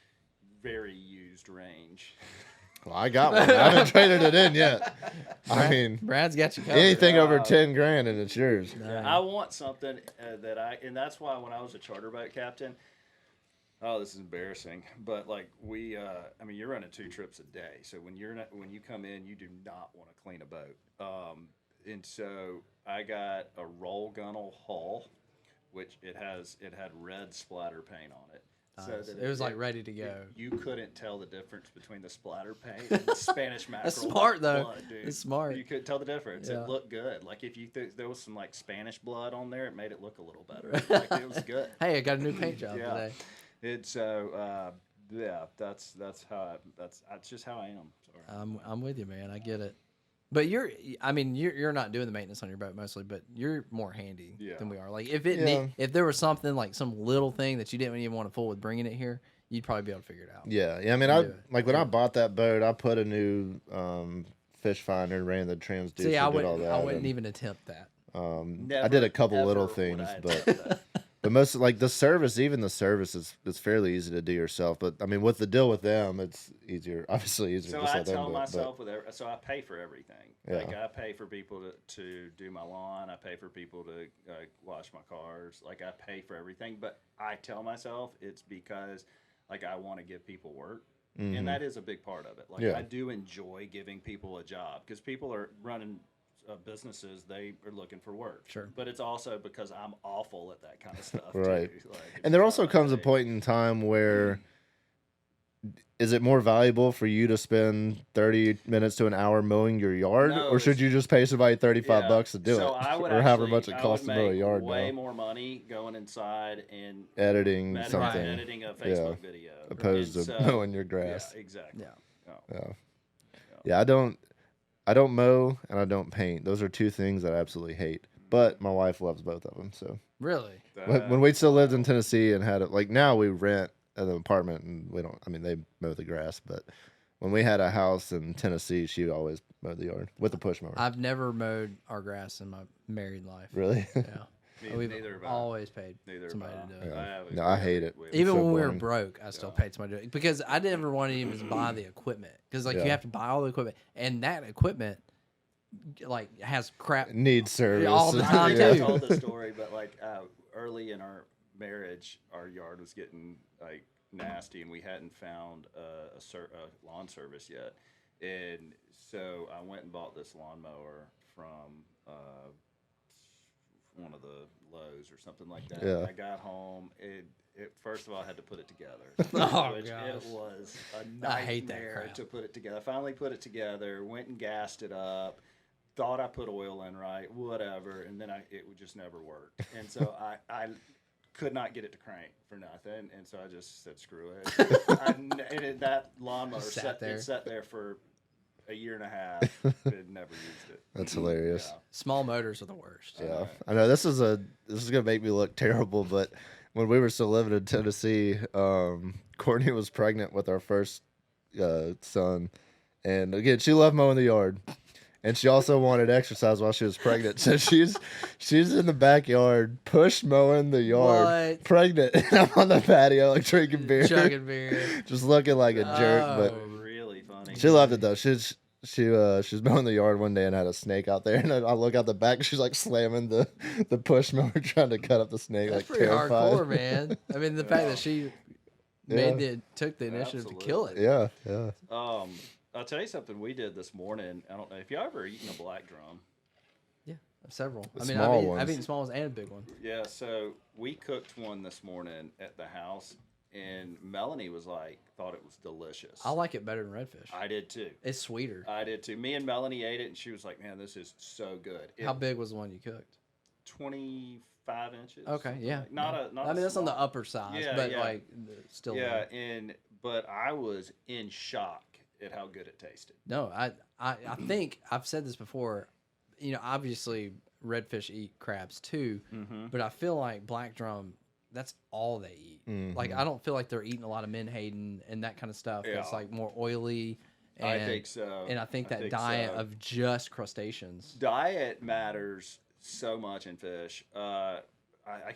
very used range. well, I got one. I haven't traded it in yet. I mean, Brad's got you covered. anything over 10 grand and it's yours. Dang. I want something and that's why when I was a charter boat captain, oh, this is embarrassing, but like you're running 2 trips a day. So when you come in, you do not want to clean a boat. And so I got a roll gunnel hull, which it had red splatter paint on it. So Nice. that It was like ready to go. You couldn't tell the difference between the splatter paint and the Spanish mackerel. That's smart, though. blood, dude. It's smart. You couldn't tell the difference. Yeah. It looked good. Like if there was some like Spanish blood on there, it made it look a little better. Like it was good. Hey, I got a new paint job Yeah. today. It's so that's just how I am. Sorry. I'm with you, man. I get it. But you're not doing the maintenance on your boat mostly, but you're more handy than we are. Like if if there was something like some little thing that you didn't even want to fool with bringing it here, you'd probably be able to figure it out. Yeah. I mean, when I bought that boat, I put a new fish finder and ran the transducer. See, I did all that. wouldn't even attempt that. I did a couple Ever little would things, I but attempt that. But most like the service, even the service is fairly easy to do yourself. But I mean, with the deal with them, it's easier, obviously easier. So just I let them tell do it, myself so I pay for everything. Yeah. Like I pay for people to do my lawn. I pay for people to wash my cars. Like I pay for everything. But I tell myself it's because like I want to give people work. And that is a big part of it. Like Yeah. I do enjoy giving people a job because people are running businesses. They are looking for work. Sure. But it's also because I'm awful at that kind of stuff. Right. Too. Like, if And there it's also not my comes a thing- point in time where is it more valuable for you to spend 30 minutes to an hour mowing your yard, No, or should you just pay somebody 35 Yeah. bucks to do So it, I would or however actually- much it I costs to would mow a make yard way now, more money going inside and editing editing, something editing a Facebook video opposed And to so- mowing your grass. Yeah, exactly. Yeah. Yeah, I don't mow and I don't paint. Those are two things that I absolutely hate. But my wife loves both of them. So Really? when we still lived in Tennessee and had it, like now we rent an apartment and we don't. I mean, they mow the grass, but when we had a house in Tennessee, she always mowed the yard with a push mower. I've never mowed our grass in my married life. Really? Yeah. We've Neither have I. always paid Neither somebody have to I. do it. have No, I hate it. It's Even so when we were boring. broke, I still paid somebody to do it because I never wanted to even buy the equipment because like Yeah. you have to buy all the equipment and that equipment like has crap. It needs service. all the I time, think I too. told the story, but like early in our marriage, our yard was getting like nasty, and we hadn't found a lawn service yet. And so I went and bought this lawnmower from one of the Lowe's or something like that. Yeah. I got home. It first of all I had to put it together, Oh, which gosh. it was a I hate that nightmare crap. to put it together. I finally put it together. Went and gassed it up. Thought I put oil in right, whatever, and then it would just never work. And so I could not get it to crank for nothing, and so I just said screw it. That lawnmower Sat there. It sat there for a year and a half. It never used it. That's hilarious. Yeah. Small motors are the worst. Yeah, I know this is gonna make me look terrible, but when we were still living in Tennessee, Courtney was pregnant with our first son, and again, she loved mowing the yard, and she also wanted exercise while she was pregnant. So she's in the backyard, push mowing the yard, What? pregnant, and I'm on the patio like drinking beer, Chugging beer. just looking like a jerk. But Really funny. she loved it though. She was mowing the yard one day and had a snake out there, and I look out the back. She's like slamming the push mower, trying to cut up the snake. That's like pretty terrified. hardcore, man. I mean, the fact that she took the initiative to kill it. Yeah, yeah. I'll tell you something we did this morning. I don't know if you ever eaten a black drum. Yeah, several. The I mean, small I've ones. eaten small ones and a big one. Yeah, so we cooked one this morning at the house, and Melanie thought it was delicious. I like it better than redfish. I did too. It's sweeter. I did too. Me and Melanie ate it, and she was like, "Man, this is so good." How big was the one you cooked? 25 inches. Okay, something yeah. like- not a. Not I mean, a that's on the small- upper size, Yeah, but yeah. like still. Yeah, but I was in shock at how good it tasted. No, I think I've said this before. You know, obviously redfish eat crabs too, but I feel like black drum. That's all they eat. Like I don't feel like they're eating a lot of menhaden and that kind of stuff. That's Yeah. like more oily. And, I think so. And I think that think diet so. of just crustaceans. Diet matters so much in fish. I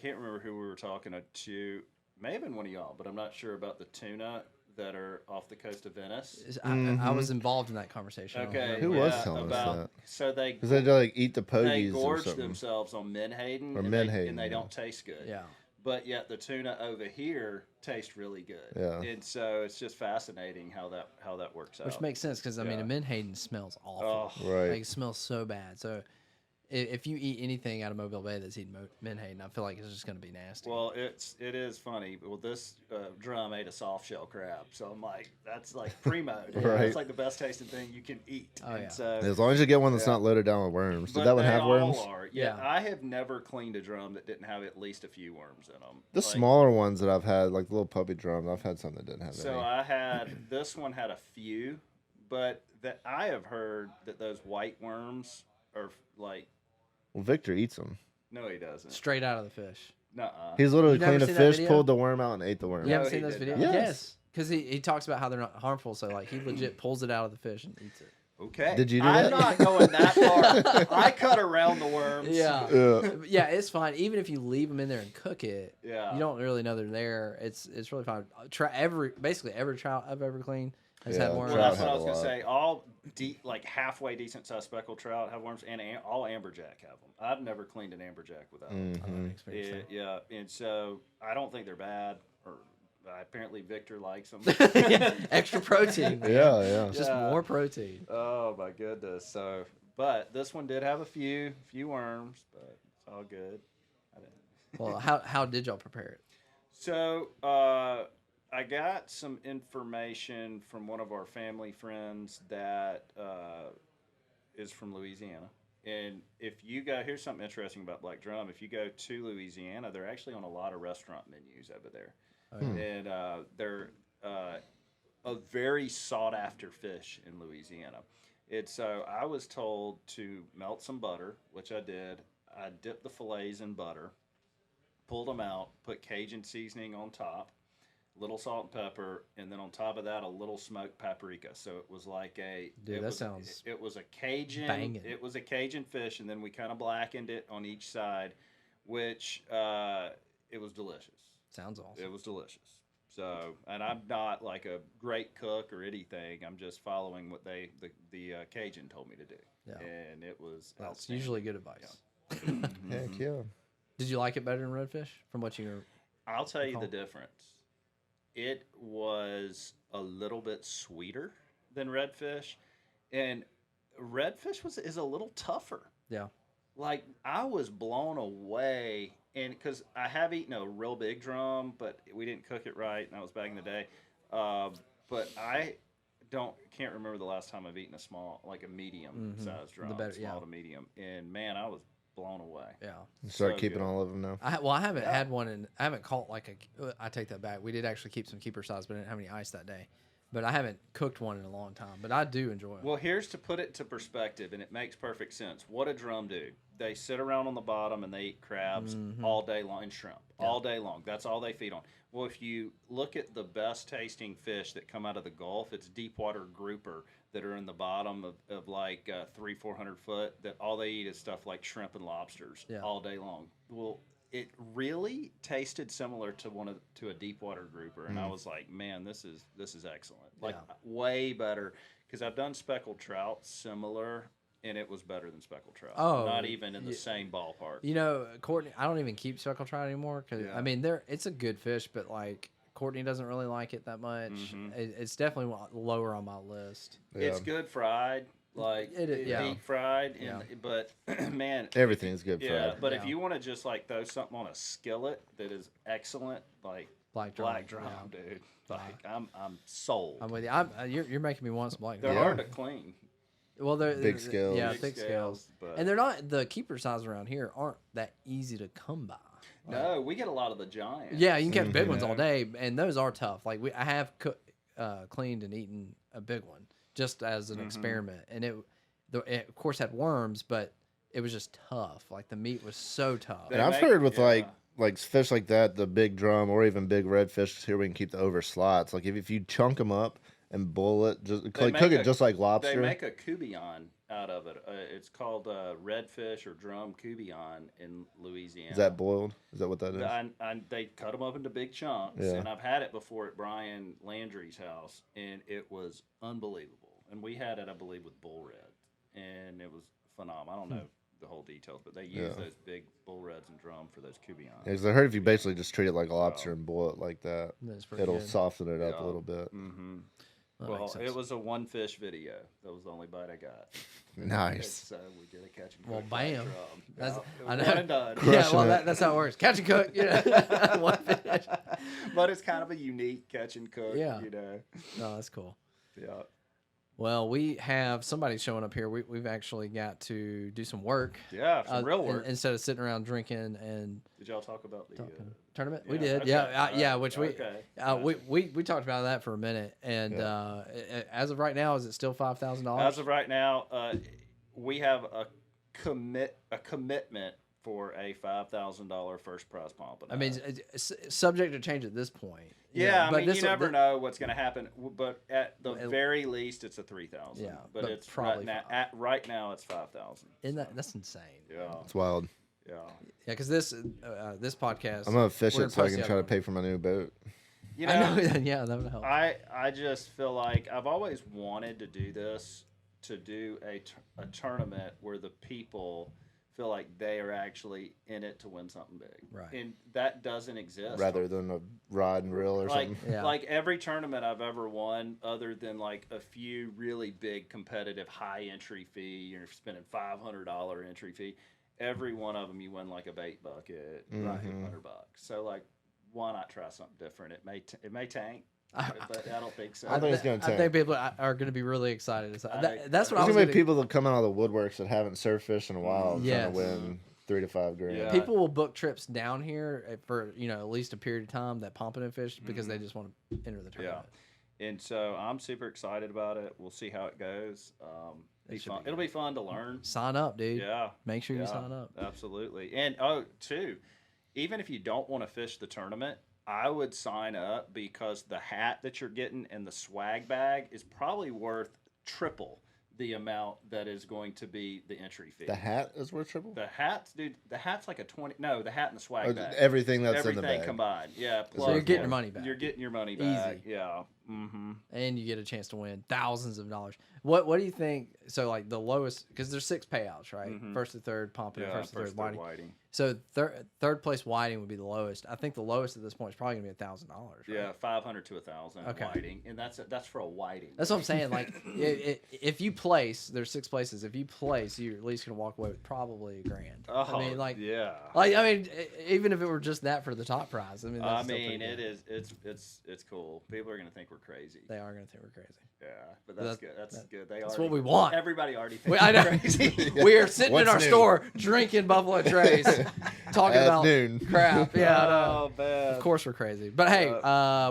can't remember who we were talking to. May have been one of y'all, but I'm not sure about the tuna that are off the coast of Venice. I was involved in that conversation. I don't Okay, Who remember. was telling us that? So they Because they like eat the they pogies or gorge something. themselves on menhaden, Or and menhaden, they yeah. don't taste good. Yeah. But yet the tuna over here tastes really good. Yeah. And so it's just fascinating how that works out. Which makes sense because I mean, a Yeah. menhaden smells awful. Oh, Right. Like, it smells so bad. So if you eat anything out of Mobile Bay that's eating menhaden, I feel like it's just going to be nasty. well, it is funny. Well, this drum ate a soft shell crab, so I'm like, that's like primo. dude. Right. That's like the best tasting thing you can eat. Oh, And yeah. so, As long as you get one that's Yeah. not loaded down with worms. Did but that one they have worms? all are. Yeah, Yeah. I have never cleaned a drum that didn't have at least a few worms in them. The smaller ones that I've had, like the little puppy drums, I've had some that didn't have So any. I had this one had a few, but that I have heard that those white worms are like Well, Victor eats them. no, he doesn't. Straight out of the fish. Nuh-uh. He's literally You never cleaned a seen that fish, video? pulled the worm out, and ate the worm. You haven't he seen those did videos? not. Yes. Yes. Because he talks about how they're not harmful. So, like, he legit pulls it out of the fish and eats it. Okay. Did you do I'm that? not going that far. I cut around the worms. Yeah. Yeah. Yeah, it's fine. Even if you leave them in there and cook it, Yeah. you don't really know they're there. It's really fine. Basically every trout I've ever cleaned has had Yeah, worms. Well, that's what Trout I was have a gonna lot. say. All like halfway decent sized speckled trout have worms, and all amberjack have them. I've never cleaned an amberjack without them. Mhm. Yeah, and so I don't think they're bad. Or apparently Victor likes them. Yeah, extra protein. Yeah, yeah. Just Yeah. more protein. Oh my goodness! So, but this one did have a few worms, but it's all good. I didn't. Well, how did y'all prepare it? So I got some information from one of our family friends that is from Louisiana. And if you go, here's something interesting about black drum. If you go to Louisiana, they're actually on a lot of restaurant menus over there. And they're a very sought after fish in Louisiana. It's so I was told to melt some butter, which I did. I dipped the fillets in butter, pulled them out, put Cajun seasoning on top, little salt and pepper, and then on top of that a little smoked paprika. So it was like a Dude, that sounds it was a Cajun banging. it was a Cajun fish, and then we kind of blackened it on each side, which it was delicious. Sounds awesome. It was delicious. So, and I'm not like a great cook or anything. I'm just following what the Cajun told me to do. Yeah. And it was That's outstanding. usually good advice. Heck yeah. Did you like it better than redfish from what you I'll tell you the recall? difference. It was a little bit sweeter than redfish, and redfish is a little tougher. Yeah. Like I was blown away, and because I have eaten a real big drum, but we didn't cook it right, and that was back in the day. But I can't remember the last time I've eaten a small, like a medium sized drum, small to medium, and man, I was blown away. Yeah. Start So keeping good. all of them now. I haven't had one, and I haven't caught like I take that back. We did actually keep some keeper size, but I didn't have any ice that day. But I haven't cooked one in a long time. But I do enjoy it. Well, here's to put it to perspective, and it makes perfect sense. What a drum do? They sit around on the bottom and they eat crabs all day long and shrimp all day long. That's all they feed on. Well, if you look at the best tasting fish that come out of the Gulf, it's deepwater grouper that are in the bottom of like 300-400 foot. That all they eat is stuff like shrimp and lobsters all day long. Well, it really tasted similar to a deepwater grouper, and I was like, man, this is excellent. Like way better, because I've done speckled trout similar, and it was better than speckled trout. Oh, not even in the same ballpark. You know, Courtney, I don't even keep speckled trout anymore because I mean, it's a good fish, but like Courtney doesn't really like it that much. It's definitely lower on my list. It's good fried, like deep fried, but man, Everything's good fried. yeah. But if you want to just like throw something on a skillet that is excellent, like Black drum, yeah. dude, like I'm sold. I'm with you. You're making me want some black They're drum. hard to clean. Well, they're Big scales. Yeah, Big thick scales. but- And they're not the keeper size around here aren't that easy to come by. No, we get a lot of the giants. Yeah, you can catch big ones Yeah. all day, and those are tough. Like I have cleaned and eaten a big one just as an experiment, and it of course had worms, but it was just tough. Like the meat was so tough. And I've heard with like fish like that, the big drum or even big redfish, here we can keep the over slots. Like if you chunk them up and boil it, just like cook it just like lobster. They make a coubillon out of it. It's called redfish or drum coubillon in Louisiana. Is that boiled? Is that what that is? They cut them up into big chunks, and I've had it before at Brian Landry's house, and it was unbelievable. And we had it, I believe, with bull red, and it was phenomenal. I don't know the whole details, but they use those big bull reds and drum for those coubillons. Yeah, because I heard if you basically just treat it like lobster and boil it like that, That's pretty it'll good. soften it up a little bit. Mm-hmm. That Well, makes sense. it was a one fish video. That was the only bite I got. Nice. So we did a catch and cook. Well, black bam. drum. That's- Yeah, I it know. was one and done. Yeah, well, Crushing it. that's how it works. Catch and cook. Yeah, one fish. But it's kind of a unique catch and cook. Yeah. You know. No, that's cool. Yeah. Well, we have somebody showing up here. We've actually got to do some work. Yeah. Some real in- work. instead of sitting around drinking and Did y'all talk about the? tournament. We Yeah, did, okay. yeah, which we Okay. we talked about that for a minute, and as of right now, is it still $5,000? As of right now, we have a commitment for a $5,000 first prize pompano. I mean, it's subject to change at this point. Yeah, I but mean, you never know what's going to happen. But at the very least, it's a 3,000. Yeah, but it's probably right now it's 5,000. That's insane. Yeah, It's wild. yeah. Yeah, because this podcast, I'm gonna fish we're it so I gonna can post try the to other pay for my new boat. You one. know, I know. Yeah, that would help. I just feel like I've always wanted to do this, to do a tournament where the people feel like they are actually in it to win something big. Right. And that doesn't exist. Rather than a rod and reel or like, something. Yeah. like every tournament I've ever won, other than like a few really big competitive high entry fee, you're spending $500 entry fee. Every one of them you win like a bait bucket, Right. $200. So like, why not try something different? It may tank, but I don't think so. I think it's gonna I tank. think people are going to be really excited. That's what I There's was gonna going be to. people that come out of the woodworks that haven't surf fished in a while Yes. trying to win $3 to $5 grand. Yeah. People will book trips down here for at least a period of time that pompano fish because they just want to enter the tournament. And so I'm super excited about it. We'll see how it goes. It'll be fun to learn. Sign up, dude. Yeah. Make sure you Yeah, sign up. Absolutely. And too, even if you don't want to fish the tournament, I would sign up because the hat that you're getting and the swag bag is probably worth triple the amount that is going to be the entry fee. The hat is worth triple? The hats, dude. The hat's like a 20. No, the hat and the swag bag. Everything that's in the Everything bag. combined. Yeah. So Plus, you're getting your money back. You're getting your money back. Easy. Yeah. Mm-hmm. And you get a chance to win thousands of dollars. What do you think? So like the lowest, because there's 6 payouts, right? Mhm. First to third pompano, Yeah. first to third whiting. whiting. So third place whiting would be the lowest. I think the lowest at this point is probably gonna be $1,000. Right? Yeah, 500 to 1,000 Okay. whiting, and that's for a whiting. That's what I'm saying. Like, if you place, there's 6 places. If you place, you're at least gonna walk away with probably $1,000. Oh, I mean, like, yeah. even if it were just that for the top prize, I mean, that's still pretty it good. is. It's cool. People are gonna think we're crazy. They are gonna think we're crazy. Yeah, but that's good. That's good. That's what we want. Everybody already thinks I we're know. crazy. We are sitting in What's our new? store drinking Buffalo Trace, talking At about noon. crap. Yeah, I know. Oh man. Of course we're crazy. But hey,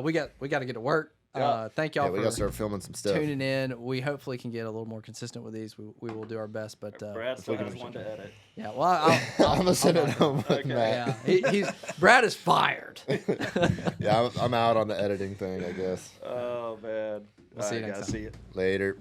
we got to get to work. Thank y'all Yeah, we gotta for start filming some stuff. tuning in. We hopefully can get a little more consistent with these. We will do our best. But Brad still has one to edit. yeah, well, I'll I'm gonna send it home with Okay. Matt. yeah, he's Brad is fired. Yeah, I'm out on the editing thing, I guess. Oh man. We'll see you All right, next guys, time. See you. Later.